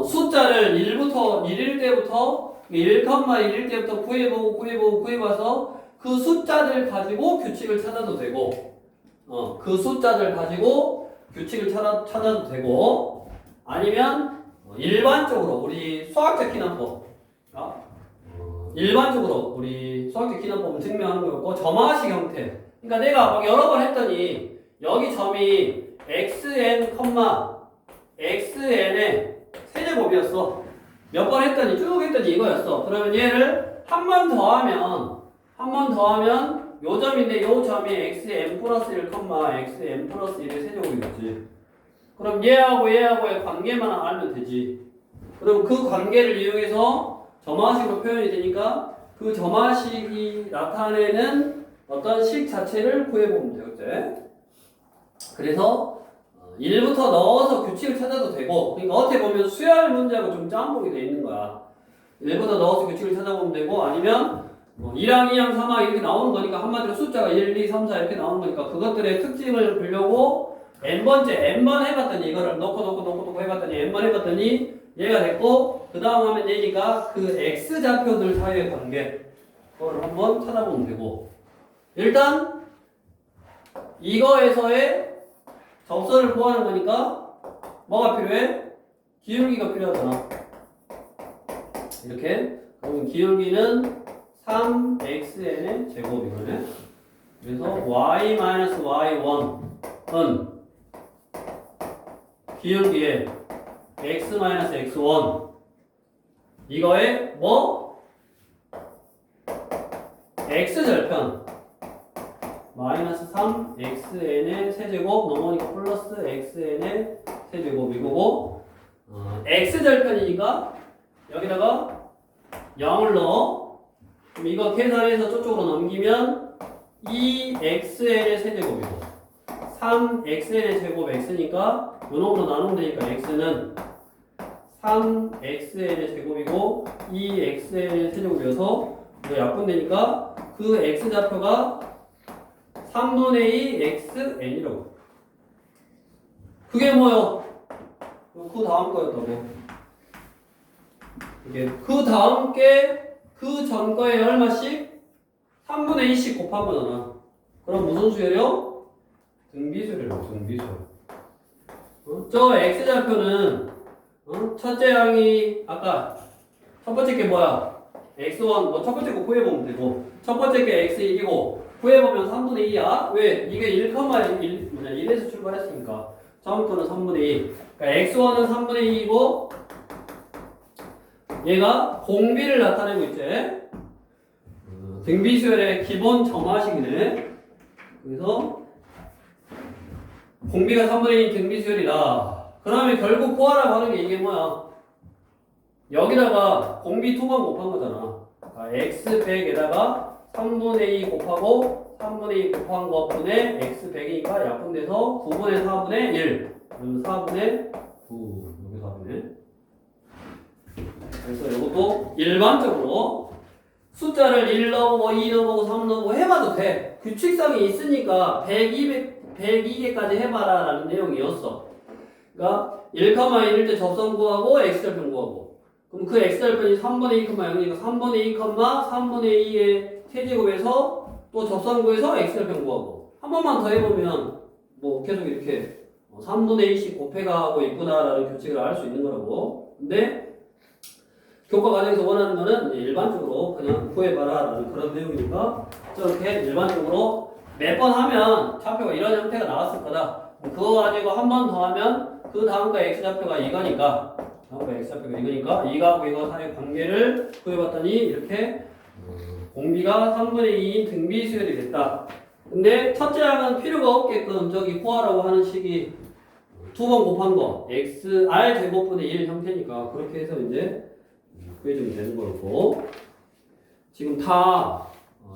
숫자를 1일 때부터 1,1일 때부터 구해봐서 그 숫자들 가지고 규칙을 찾아도 되고 그 숫자들 가지고 규칙을 찾아도 되고 아니면 일반적으로 우리 수학적 기납법 일반적으로 우리 수학적 기납법을 증명하는 거였고 점화식 형태. 그러니까 내가 막 여러 번 했더니 여기 점이 xn의 세제곱이었어. 몇 번 했더니 쭉 했더니 이거였어. 그러면 얘를 한 번 더하면 요 점인데 요 점이 xn 플러스 1, xn 플러스 1의 세제곱이겠지. 그럼 얘하고의 관계만 알면 되지. 그럼 그 관계를 이용해서 점화식으로 표현이 되니까 그 점화식이 나타내는 어떤 식 자체를 구해보면 되겠지. 그래서 1부터 넣어서 규칙을 찾아도 되고 그러니까 어떻게 보면 수열 문제하고 좀 짬뽕이 돼 있는 거야. 1부터 넣어서 규칙을 찾아보면 되고 아니면 뭐 1항, 2항, 3항 이렇게 나오는 거니까 한마디로 숫자가 1, 2, 3, 4 이렇게 나오는 거니까 그것들의 특징을 보려고 n번 해봤더니 이거를 놓고 해봤더니 n번 해봤더니 얘가 됐고 그 다음 하면 얘니까 그 x좌표들 사이의 관계 그거를 한번 찾아보면 되고 일단 이거에서의 접선을 구하는 거니까 뭐가 필요해? 기울기가 필요하잖아. 이렇게 그러면 기울기는 3xn의 제곱이거든. 그래서 y-y1은 기울기에 x-x1 이거의 뭐? x절편 마이너스 3 xn의 세제곱 넘어오니까 플러스 xn의 세제곱 이거고 x절편이니까 여기다가 0을 넣어. 그럼 이거 계산해서 저쪽으로 넘기면 2xn의 세제곱이고 3xn의 제곱 x니까 요 놈으로 나누면 되니까 x는 3xn의 제곱이고 2xn의 세제곱이어서 이거 약분되니까 그 x좌표가 3분의 2 xn이라고. 그게 뭐요? 그 다음 거였다고. 이게 그 다음 게 그 전 거에 얼마씩? 3분의 2씩 곱한 거잖아. 그럼 무슨 수열이요? 등비수열이라고. 등비수열. 저 x좌표는 첫째 항이 아까 첫 번째 게 뭐야? x1 뭐 첫 번째 거 구해보면 되고 첫 번째 게 x1이고 구해보면 3분의 2야. 왜? 이게 1,1에서 출발했으니까 다음 거는 3분의 2. 그러니까 x1은 3분의 2이고 얘가 공비를 나타내고 있지. 등비수열의 기본 정화식이네. 그래서 공비가 3분의 2 등비수열이다. 그러면 결국 구하라고 하는 게 이게 뭐야? 여기다가 공비 2번 곱한 거잖아. x100에다가 3분의 2 곱하고 3분의 2 곱한 것분의 x100이니까 약분돼서 9분의 4분의 1. 그러면 4분의 9. 여기 4분의. 그래서 이것도 일반적으로 숫자를 1 넣어보고 2 넣어보고 3 넣어보고 해봐도 돼. 규칙성이 있으니까 102개까지 해봐라 라는 내용이었어. 그러니까 1,1일 때 접선 구하고 x절편 구하고 그럼 그 x절편이 3분의 2,0이니까 3분의 2, 3분의 2의 세제곱에서 또 접선 구해서 x절편 구하고 한 번만 더 해보면 뭐 계속 이렇게 3분의 2씩 곱해가고 있구나라는 규칙을 알 수 있는 거라고. 근데 교과 과정에서 원하는 거는 일반적으로 그냥 구해봐라 라는 그런 내용이니까 저렇게 일반적으로 몇 번 하면 좌표가 이런 형태가 나왔을 거다. 그거 가지고 한 번 더 하면 그 다음과 x좌표가 이거니까 다음과 x좌표가 이거니까 이거하고 이거 사이의 관계를 구해봤더니 이렇게 공비가 3분의 2인 등비수열이 됐다. 근데 첫째 항은 필요가 없게끔 저기 구하라고 하는 식이 두 번 곱한 거 xr 제곱분의 1 형태니까 그렇게 해서 이제 구해주면 되는 거고 지금 다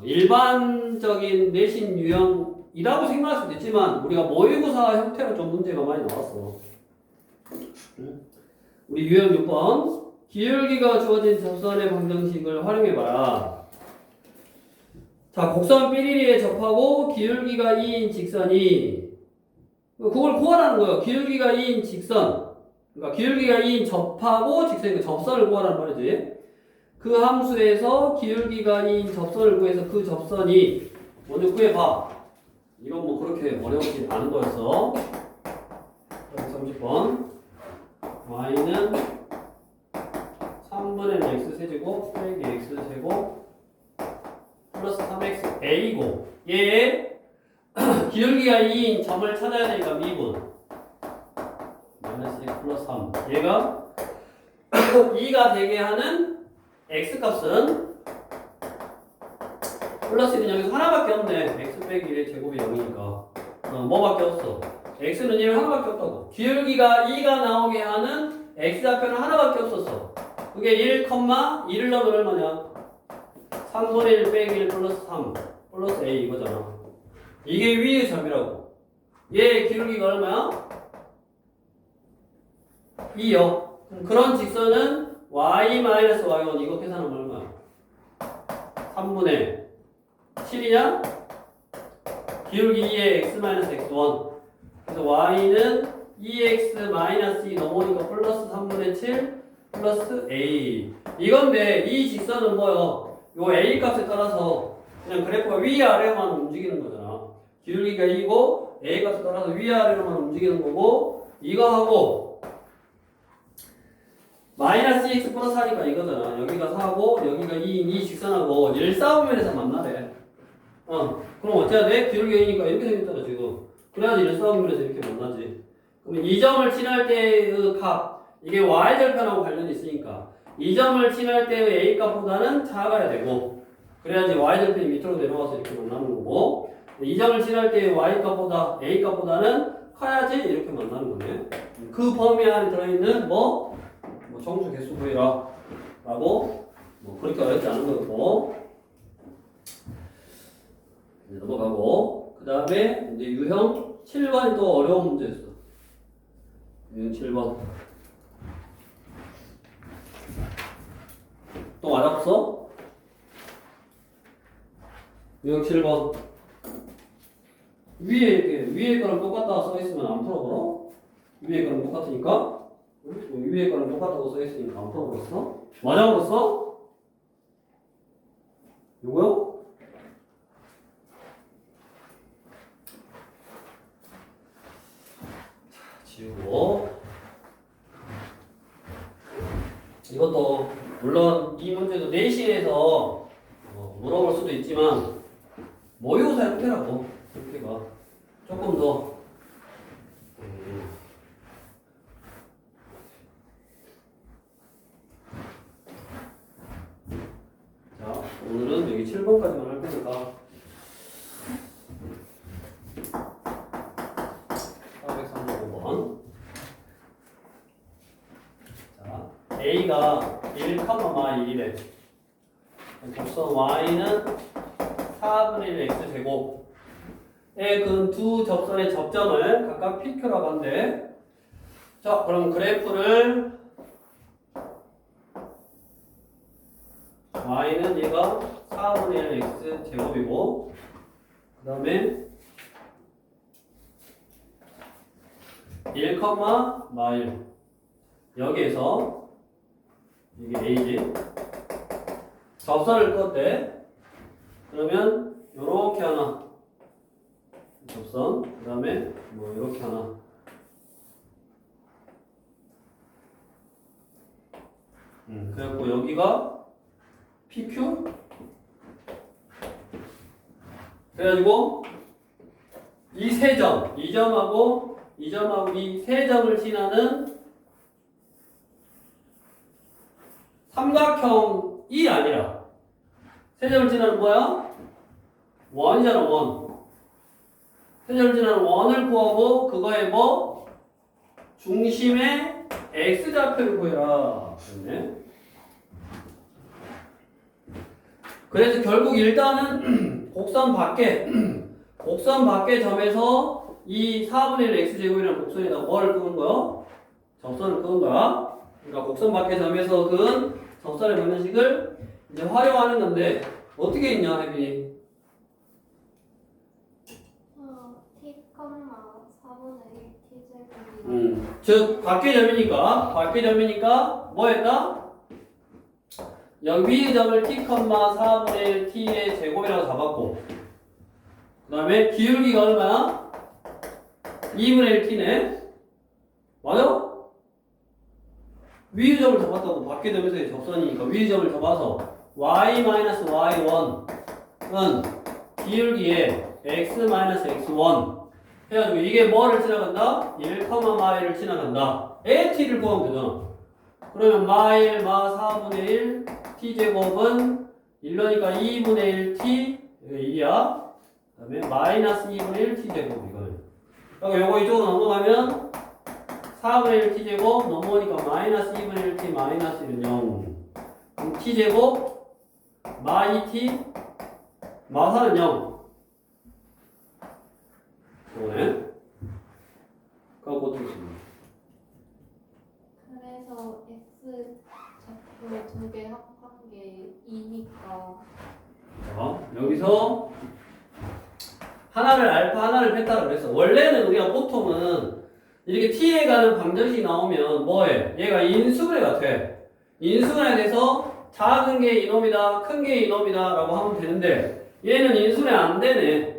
일반적인 내신 유형이라고 생각할 수도 있지만 우리가 모의고사 형태로 좀 문제가 많이 나왔어. 우리 유형 6번 기울기가 주어진 접선의 방정식을 활용해봐라. 자, 곡선 삐리리에 접하고 기울기가 2인 직선이 그걸 구하라는 거예요. 기울기가 2인 직선 그러니까 기울기가 2인 접하고 직선이니까 접선을 구하라는 말이지. 그 함수에서 기울기가 2인 접선을 구해서 그 접선이 먼저 구해봐. 이건 뭐 그렇게 어려우지 않은 거였어. 30번 y는 3분의 x세제곱 빼기 x제곱 플러스 3x a고 얘의 기울기가 2인 점을 찾아야 되니까 미분 마이너스 1 플러스 3 얘가 2가 되게 하는 x값은 플러스 1은 여기서 하나밖에 없네. x 빼기 1의 제곱이 0이니까 뭐밖에 없어? x는 1 하나밖에 없다고. 기울기가 2가 나오게 하는 x좌표는 하나밖에 없었어. 그게 1, 1을 넣으면 얼마냐? 3분의 1 빼기 1 플러스 3 플러스 a 이거잖아. 이게 위의 점이라고. 얘 기울기가 얼마야? 2요. 그런 직선은 y-y1 이거 계산하면 얼마야? 3분의 7이냐? 기울기 2의 x-x1 그래서 y는 2x-2 넘어오니까 플러스 3분의 7 플러스 a 이건데 이 직선은 뭐요? 요 a 값에 따라서 그냥 그래프가 위아래로만 움직이는 거잖아. 기울기가 2고 a 값에 따라서 위아래로만 움직이는 거고 이거하고 마이너스 x 플러스 4니까 이거잖아. 여기가 4고 여기가 2인 이 직선하고 일사분면에서 만나래. 그럼 어째야 돼? 기울기가 2니까 이렇게 생겼잖아 지금. 그래야지 일사분면에서 이렇게 만나지. 그럼 이 점을 친할 때의 값 이게 y절편하고 관련이 있으니까 이 점을 친할 때의 a 값보다는 작아야 되고 그래야지 y절편이 밑으로 내려와서 이렇게 만나는 거고 이 점을 칠할 때 y 값보다 a 값보다는 커야지 이렇게 만나는 거네. 그 범위 안에 들어있는 뭐 정수 개수 구해라 라고 뭐 그렇게 어렵지 않은 거고. 이제 넘어가고 그 다음에 이제 유형 7번이 또 어려운 문제였어. 유형 7번 또 맞았어? 유형 7번 위에 거랑 똑같다 써있으면 안 풀어버려? 위에 거랑 똑같으니까 위에 거랑 똑같다고 써있으니까 안 풀어버렸어? 맞아버렸어? 요거요? 지우고 이것도 물론 이 문제도 내신에서 물어볼 수도 있지만 모의고사 형태라고 형태가 조금 더 자 오늘은 여기 7번까지만 할 거니까 435번 자 A가 1,1이래 접선 Y는 4분의 1 X제곱에 그 두 접선의 접점을 각각 PQ라고 한대. 자 그럼 그래프를 Y는 얘가 4분의 1 X제곱이고 그 다음에 1,1 여기에서 이게 A지 접선을 껐대. 그러면 요렇게 하나 접선 그 다음에 뭐 이렇게 하나 그래갖고 여기가 PQ 그래가지고 이 세 점, 이 점하고 이 세 점을 지나는 삼각형이 아니라 세 점을 지나는 뭐야? 원이잖아 원. 세 점을 지나는 원을 구하고 그거의 뭐? 중심의 x좌표를 구해라. 그랬네. 그래서 결국 일단은 곡선 밖의 점에서 이 4분의 1 x제곱이라는 곡선에다 뭐를 끄는 거야? 접선을 끄는 거야. 그러니까 곡선 밖의 점에서 그은 접선의 방정식을 이제 활용하는 건데 어떻게 있냐, 혜빈이? t, 4분의 1 t제곱이 즉 밖의 점이니까 뭐 했다? 여기 위의 점을 t, 4분의 1 t의 제곱이라고 잡았고 그 다음에 기울기가 얼마야? 2분의 1 t네. 맞아? 위의 점을 잡았다고 밖의 점에서의 접선이니까 위의 점을 잡아서 y-y1은 기울기에 x-x1 해가지고 이게 뭐를 지나간다? 1,마일을 지나간다. AT를 구하면 되잖아. 그러면 마일, 4분의 1 t제곱은 1로니까 2분의 1 t 이게 1이야. 그 다음에 마이너스 2분의 1 t제곱 이거는. 그러니까 요거 이쪽으로 넘어가면 4분의 1 t제곱 넘어오니까 마이너스 2분의 1 t 마이너스 1은 0. 그럼 t제곱 마 2t 마 4는 0. 요거네. 그거 어떻게 쓰면 그래서 x 좌표 두 개 합한 게 2니까 자, 여기서 하나를 알파 하나를 베타라고 그랬어. 원래는 우리가 보통은 이렇게 t에 가는 방정식이 나오면 뭐해? 얘가 인수분해가 돼. 인수분해가 돼서 작은 게 이놈이다, 큰 게 이놈이다 라고 하면 되는데 얘는 인수분해 안 되네.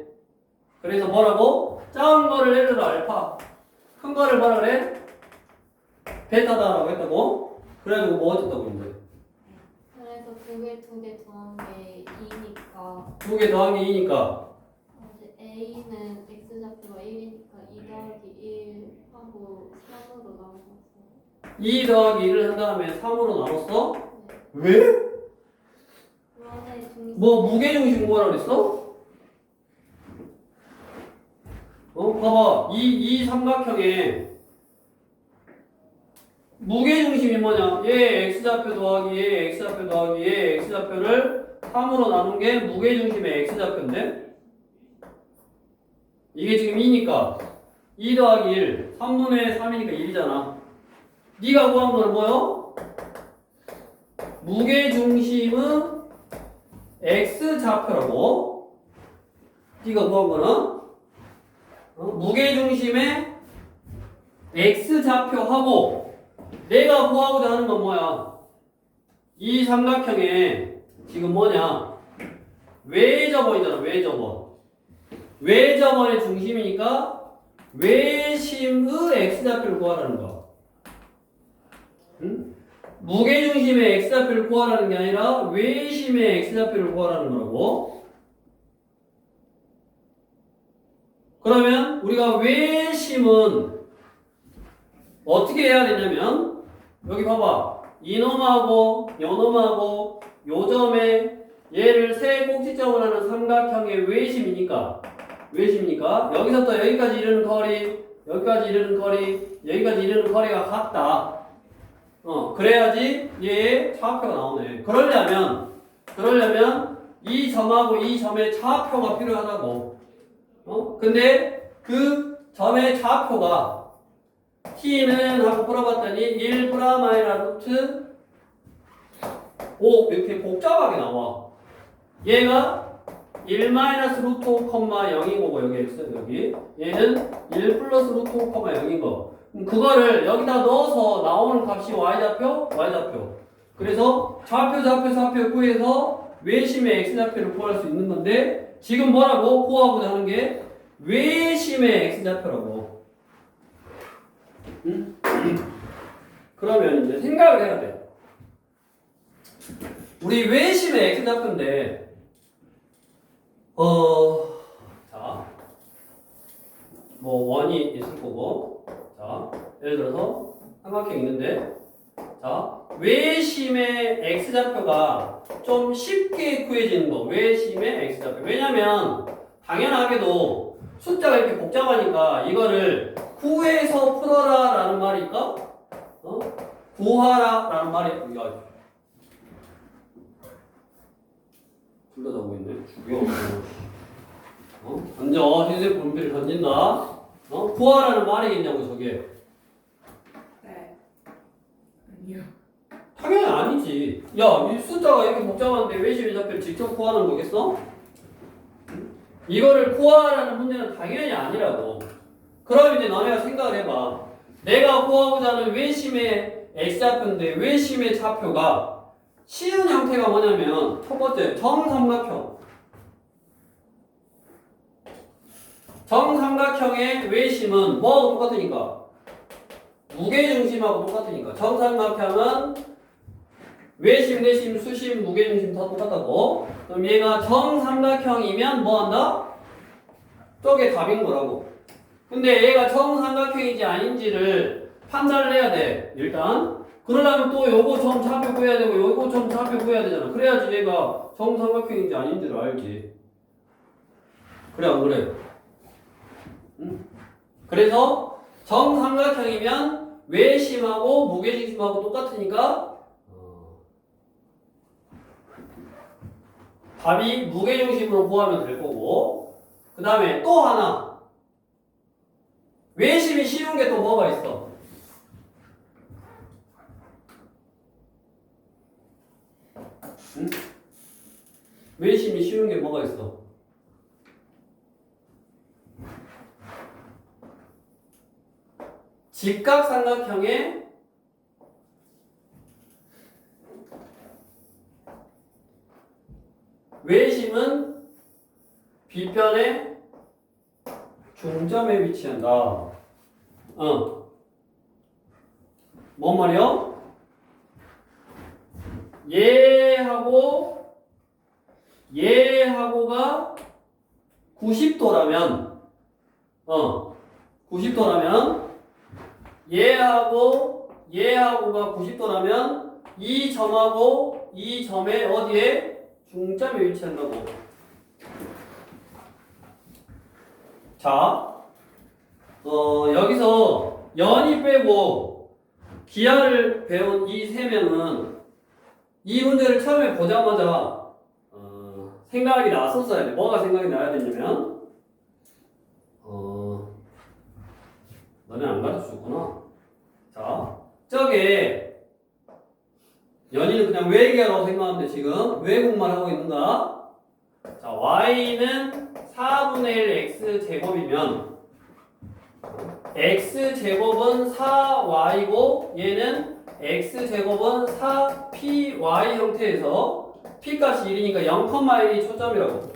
그래서 뭐라고? 작은 거를 예를 들어 알파, 큰 거를 뭐라 그래? 베타다라고 했다고? 그래가지고 뭐 어쨌다고 했는데? 그래서 두 개 더한 게 2니까 두 개 더한 게 2니까 이제 a는 x 좌표가 1이니까 2 더하기 1 하고 3으로 나눠서 2 더하기 1을 한 다음에 3으로 나눴어? 네. 왜? 원의 중심 뭐 무게중심 구하라고 그랬어? 봐봐. 이 삼각형에 무게중심이 뭐냐? 얘 x좌표 더하기 얘 x좌표 더하기 얘 x좌표를 3으로 나눈 게 무게중심의 x좌표인데 이게 지금 2니까 2 더하기 1 3분의 3이니까 1이잖아. 네가 구한 거는 뭐요? 무게중심의 x좌표라고. 네가 구한 거는 무게중심의 x좌표하고 내가 구하고자 하는 건 뭐야? 이 삼각형에 지금 뭐냐? 외접원이잖아. 외접원의 중심이니까 외심의 x좌표를 구하라는 거야. 응? 무게중심의 x좌표를 구하라는 게 아니라 외심의 x좌표를 구하라는 거라고. 그러면 우리가 외심은 어떻게 해야 되냐면 여기 봐봐. 이놈하고 요놈하고 요점에 얘를 세 꼭지점을 하는 삼각형의 외심이니까 여기서부터 여기까지 이르는 거리, 여기까지 이르는 거리, 여기까지 이르는 거리가 같다. 그래야지 얘의 차표가 나오네. 그러려면 이 점하고 이 점의 차표가 필요하다고. 근데 그 점의 차표가 t는 하고 풀어봤더니 1 플라마이나 루트 5 이렇게 복잡하게 나와. 얘가 1 마이너스 루트 5, 0인 거고 여기 x 여기 얘는 1 플러스 루트 5, 0인 거. 그거를 여기다 넣어서 나오는 값이 y좌표. 그래서 좌표 구해서 외심의 x좌표를 구할 수 있는 건데 지금 뭐라고 구하고자 하는 게 외심의 x좌표라고. 응? 그러면 이제 생각을 해야 돼. 우리 외심의 x좌표인데 자, 뭐 원이 있을 거고, 자, 예를 들어서 삼각형이 있는데, 자, 외심의 x좌표가 좀 쉽게 구해지는 거. 외심의 x좌표. 왜냐면 당연하게도 숫자가 이렇게 복잡하니까 이거를 구해서 풀어라라는 말이 있까? 구하라라는 말이 야. 둘 다 자고 있네. 죽여. 던져. 흰색 분필을 던진다. 구하라는 말이겠냐고 저게. 네. 아니요. 당연히 아니지. 야, 이 숫자가 이렇게 복잡한데 외심의 좌표를 직접 구하는 거겠어? 이거를 구하라는 문제는 당연히 아니라고. 그럼 이제 너네가 생각을 해봐. 내가 구하고자 하는 외심의 x좌표인데 외심의 좌표가 쉬운 형태가 뭐냐면 첫 번째 정삼각형. 정삼각형의 외심은 뭐하고 똑같으니까? 무게중심하고 똑같으니까. 정삼각형은 외심, 내심, 수심, 무게중심 다 똑같다고. 그럼 얘가 정삼각형이면 뭐한다? 저게 답인 거라고. 근데 얘가 정삼각형인지 아닌지를 판단을 해야 돼. 일단 그러려면 또 요거 점 좌표 구해야 되고 요거 점 좌표 구해야 되잖아. 그래야지 얘가 정삼각형인지 아닌지를 알지. 그래 안 그래? 응? 그래서 정삼각형이면 외심하고 무게중심하고 똑같으니까 답이 무게중심으로 구하면 될 거고. 그 다음에 또 하나 외심이 쉬운 게 또 뭐가 있어? 응? 외심이 쉬운 게 뭐가 있어? 직각삼각형의 외심은 B편의 중점에 위치한다. 뭔 말이야? 얘하고가 90도라면 90도라면 얘하고가 90도라면 이 점하고 이 점의 어디에? 중점에 위치한다고. 자, 여기서 연이 빼고 기하를 배운 이 세 명은 이 문제를 처음에 보자마자 생각이 났었어야 돼. 뭐가 생각이 나야 되냐면 너네 안 가르쳐줬구나. 자, 저게 연이는 그냥 외계라고 생각하는데 지금 외국만 하고 있는가? 자, y는 4분의 1 x 제곱이면 x 제곱은 4y고 얘는 x 제곱은 4py 형태에서 p 값이 1이니까 0,1이 초점이라고.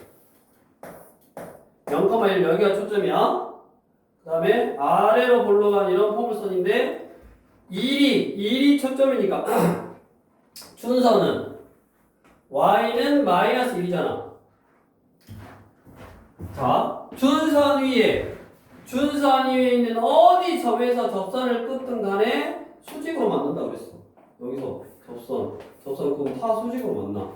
0,1 여기가 초점이야. 그 다음에 아래로 볼록한 이런 포물선인데 1이 초점이니까 준선은 y는 마이너스 1이잖아. 자, 준선 위에 있는 어디 점에서 접선을 끊든 간에 수직으로 만든다 그랬어. 여기서 접선 끊으면 다 수직으로 만나.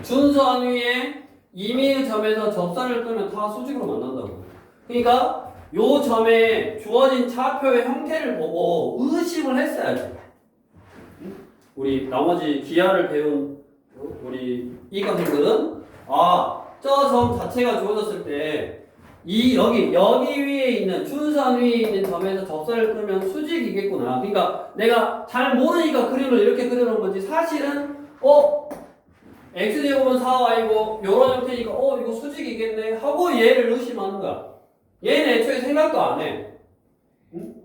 준선 위에 임의의 점에서 접선을 끊으면 다 수직으로 만난다고. 그러니까 요 점에 주어진 차표의 형태를 보고 의심을 했어야지. 우리 나머지 기하를 배운 우리 이과생들은 저 점 자체가 주어졌을 때 여기 위에 있는 준선 위에 있는 점에서 접선을 끊으면 수직이겠구나. 그러니까 내가 잘 모르니까 그림을 이렇게 그려놓은 거지. 사실은 x제곱은 4y고 요런 형태니까 이거 수직이겠네 하고 얘를 의심하는 거야. 얘는 애초에 생각도 안 해.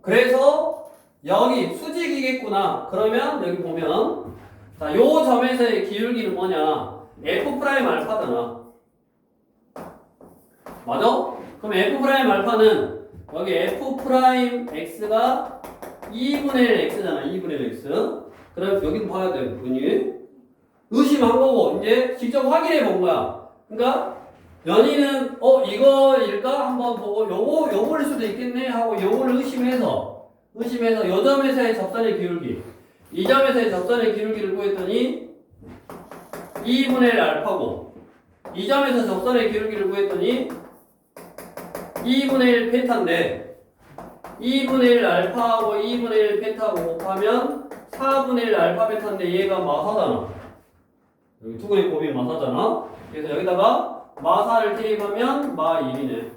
그래서 여기 수직이겠구나. 그러면 여기 보면 자, 요 점에서의 기울기는 뭐냐? f 프라임 알파잖아. 맞아? 그럼 f 프라임 알파는 여기 f 프라임 x가 2분의 1 x잖아. 2분의 1 x. 그럼 여기는 봐야 돼. 분이 의심한 거고 이제 직접 확인해 본 거야. 그러니까 연희는 이거일까 한번 보고 요거일 수도 있겠네 하고 요거를 의심해서 요 점에서의 접선의 기울기, 이 점에서의 접선의 기울기를 구했더니 2분의 1 알파고, 이 점에서 접선의 기울기를 구했더니 2분의 1 펜타인데 2분의 1 알파하고 2분의 1 펜타하고 곱하면 4분의 1 알파 펜타인데 얘가 마사잖아. 여기 투근의 곱이 마사잖아. 그래서 여기다가 마사를 대입하면 마 1이네.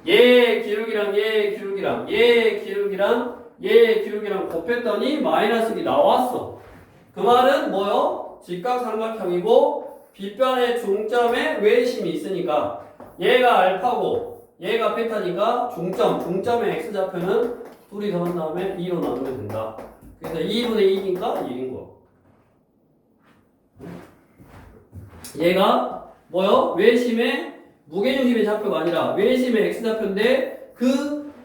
얘 기울기랑 얘 기울기랑 얘 기울기랑 얘 기울기랑 곱했더니 마이너스 1이 나왔어. 그 말은 뭐요? 직각삼각형이고 빗변의 중점에 외심이 있으니까 얘가 알파고 얘가 펜타니까 중점의 x좌표는 둘이 더한 다음에 2로 나누면 된다. 그래서 2분의 2니까 1인 거. 얘가 뭐요? 외심의 무게중심의 좌표가 아니라 외심의 x좌표인데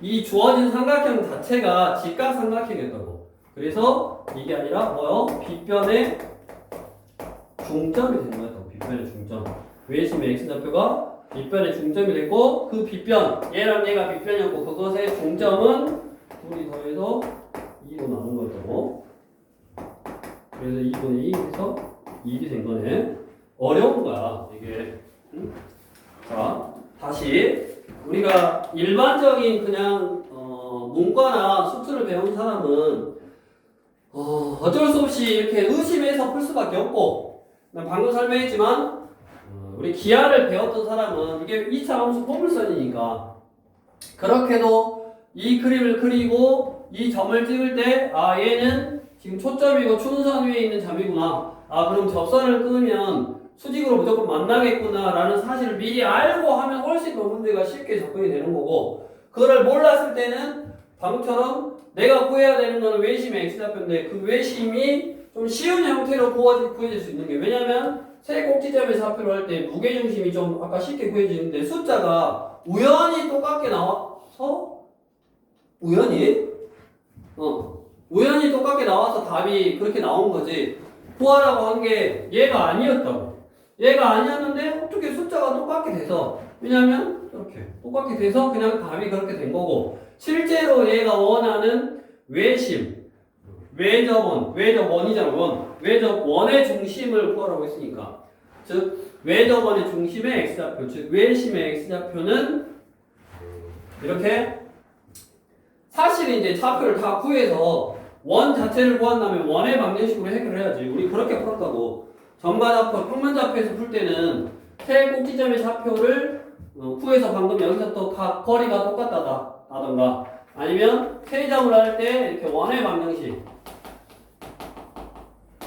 이 주어진 삼각형 자체가 직각삼각형이었다고. 그래서 이게 아니라 뭐요? 빗변의 중점이 된 거였다고. 빗변의 중점. 외심의 x좌표가 빗변의 중점이 됐고 그 빗변, 얘랑 얘가 빗변이었고 그것의 중점은 둘이 더해서 2로 나눈 거였다고. 그래서 2분의 2에서 1이 된 거네. 어려운 거야 이게. 자, 다시 우리가 일반적인 그냥 문과나 수투를 배운 사람은 어쩔 수 없이 이렇게 의심해서 풀 수밖에 없고, 방금 설명했지만 우리 기하를 배웠던 사람은 이게 2차 함수 포물선이니까 그렇게도 이 그림을 그리고 이 점을 찍을 때 얘는 지금 초점이고 추운선 위에 있는 점이구나. 그럼 접선을 끊으면 수직으로 무조건 만나겠구나 라는 사실을 미리 알고 하면 훨씬 더 문제가 쉽게 접근이 되는 거고, 그걸 몰랐을 때는 방금처럼 내가 구해야 되는 거는 외심의 x좌표인데 그 외심이 좀 쉬운 형태로 구해질 수 있는 게, 왜냐면 세 꼭지점의 좌표로 할 때 무게중심이 좀 아까 쉽게 구해지는데 숫자가 우연히 똑같게 나와서 우연히 똑같게 나와서 답이 그렇게 나온 거지, 구하라고 한 게 얘가 아니었다고. 얘가 아니었는데 어떻게 숫자가 똑같게 돼서, 왜냐면 이렇게 똑같게 돼서 그냥 답이 그렇게 된 거고, 실제로 얘가 원하는 외심, 외접원이잖아. 외접원의 중심을 구하라고 했으니까, 즉 외접원의 중심의 x좌표, 즉 외심의 x좌표는 이렇게 사실은 이제 좌표를 다 구해서 원 자체를 구한 다음에 원의 방정식으로 해결해야지. 우리 그렇게 풀었다고. 점과좌표, 평면좌표에서 풀 때는 세 꼭지점의 좌표를 구해서 방금 여기서 또 각 거리가 똑같다던가 아니면 세 점을 할 때 이렇게 원의 방정식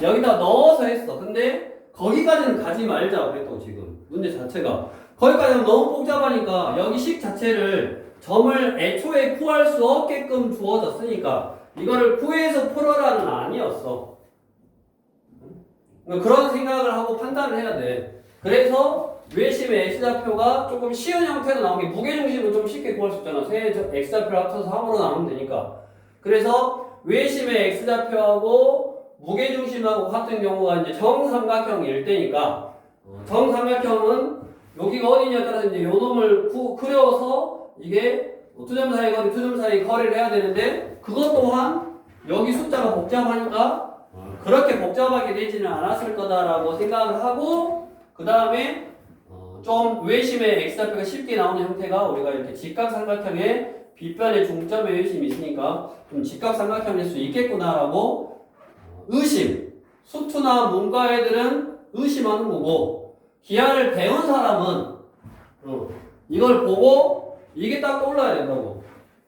여기다 넣어서 했어. 근데 거기까지는 가지 말자 그랬다고 지금 문제 자체가. 거기까지는 너무 복잡하니까 여기 식 자체를 점을 애초에 구할 수 없게끔 주어졌으니까 이거를 구해서 풀어라는 아니었어. 그런 생각을 하고 판단을 해야 돼. 그래서 외심의 x좌표가 조금 쉬운 형태로 나온 게 무게중심은 좀 쉽게 구할 수 있잖아. 세 x좌표를 합쳐서 3으로 나누면 되니까. 그래서 외심의 x좌표하고 무게중심하고 같은 경우가 이제 정삼각형일 때니까 정삼각형은 여기가 어디냐에 따라서 이제 요 놈을 그려서 이게 두 점 사이 거리, 두 점 사이 거리를 해야 되는데 그것 또한 여기 숫자가 복잡하니까 그렇게 복잡하게 되지는 않았을 거다라고 생각을 하고 그 다음에 좀 외심의 x좌표가 쉽게 나오는 형태가 우리가 이렇게 직각삼각형의 빗변의 중점의 외심이 있으니까 좀 직각삼각형일 수 있겠구나라고 의심, 수투나 문과 애들은 의심하는 거고 기하를 배운 사람은 이걸 보고 이게 딱 떠올라야 된다고.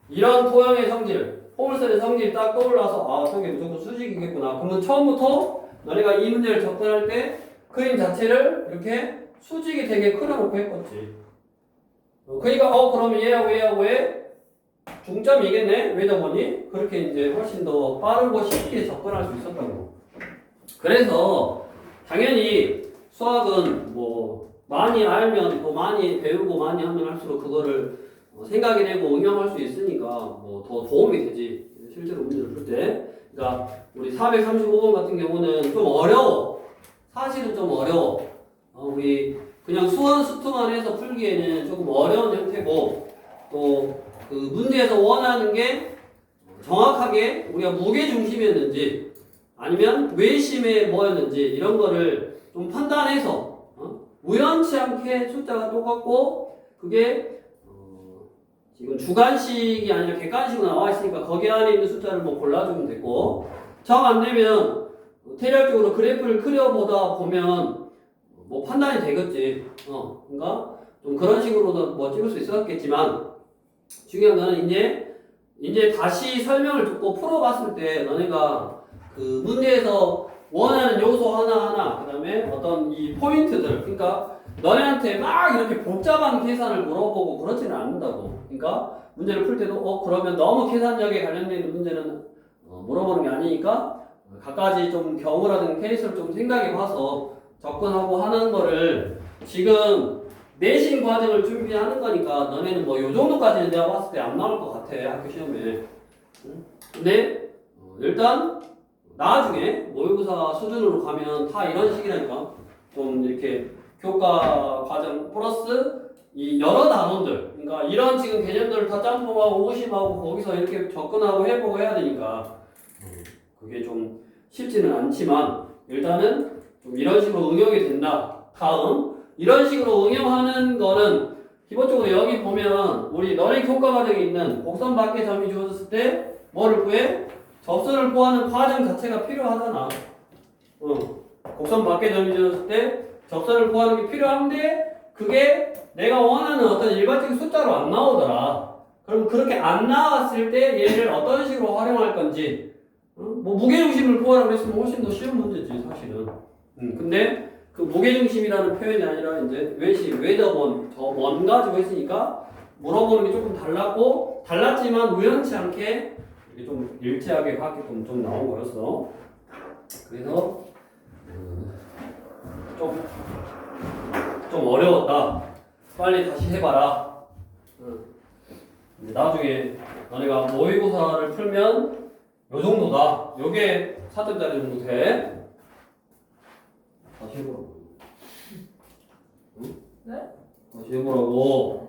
이런 토형의 성질, 포물선의 성질이 딱 떠올라서 아 저게 무조건 수직이겠구나. 그러면 처음부터 너네가 이 문제를 접근할 때 그림 자체를 이렇게 수직이 되게 그려놓고 했겠지. 그러니까 그러면 얘하고 얘 중점이겠네. 왜다 보니 그렇게 이제 훨씬 더 빠르고 쉽게 접근할 수 있었다고. 그래서 당연히 수학은 뭐 많이 알면 또 많이 배우고 많이 하면 할수록 그거를 생각해내고 응용할 수 있으니까 뭐 더 도움이 되지. 실제로 문제를 풀 때. 그러니까 우리 435번 같은 경우는 좀 어려워. 사실은 좀 어려워. 우리 그냥 수원 수투만 해서 풀기에는 조금 어려운 형태고 또 그 문제에서 원하는 게 정확하게 우리가 무게 중심이었는지 아니면 외심의 뭐였는지 이런 거를 좀 판단해서 우연치 않게 숫자가 똑같고 그게 지금 주관식이 아니라 객관식으로 나와 있으니까 거기 안에 있는 숫자를 뭐 골라주면 되고 정 안 되면 대략적으로 그래프를 그려보다 보면 뭐 판단이 되겠지. 그러니까 좀 그런 식으로도 뭐 찍을 수 있었겠지만 중요한 거는 이제 다시 설명을 듣고 풀어봤을 때 너네가 그 문제에서 원하는 요소 하나하나 그 다음에 어떤 이 포인트들 그러니까 너네한테 막 이렇게 복잡한 계산을 물어보고 그렇지는 않는다고. 그러니까 문제를 풀 때도 그러면 너무 계산력에 관련된 문제는 물어보는 게 아니니까 각가지 좀 경우라든 케이스를 좀 생각해 봐서 접근하고 하는 거를 지금 내신 과정을 준비하는 거니까 너네는 뭐 요 정도까지는 내가 봤을 때 안 나올 것 같아 학교 시험에. 근데 일단 나중에 모의고사 수준으로 가면 다 이런 식이라니까. 좀 이렇게 교과 과정 플러스 이 여러 단원들 그러니까 이런 지금 개념들을 다 짬뽕하고 의심하고 거기서 이렇게 접근하고 해보고 해야 되니까 그게 좀 쉽지는 않지만 일단은 좀 이런 식으로 응용이 된다. 다음 이런 식으로 응용하는 거는 기본적으로 여기 보면 우리 너네 교과 과정에 있는 곡선 밖에 점이 주어졌을 때 뭐를 구해? 접선을 구하는 과정 자체가 필요하잖아. 곡선 밖에 점이 주어졌을 때 접선을 구하는 게 필요한데 그게 내가 원하는 어떤 일반적인 숫자로 안 나오더라. 그럼 그렇게 안 나왔을 때 얘를 어떤 식으로 활용할 건지 뭐 무게중심을 구하라고 했으면 훨씬 더 쉬운 문제지 사실은. 근데 그 무게중심이라는 표현이 아니라 이제 외심, 외접원, 저 원 가지고 했으니까 물어보는 게 조금 달랐지만 우연치 않게 이게 좀 일치하게 가게끔 좀 나온 거였어. 그래서 좀 어려웠다. 빨리 다시 해봐라. 나중에 너네가 모의고사를 풀면 요 정도다. 요게 4점짜리 정도 돼. 다시 해보라고. 네? 다시 해보라고.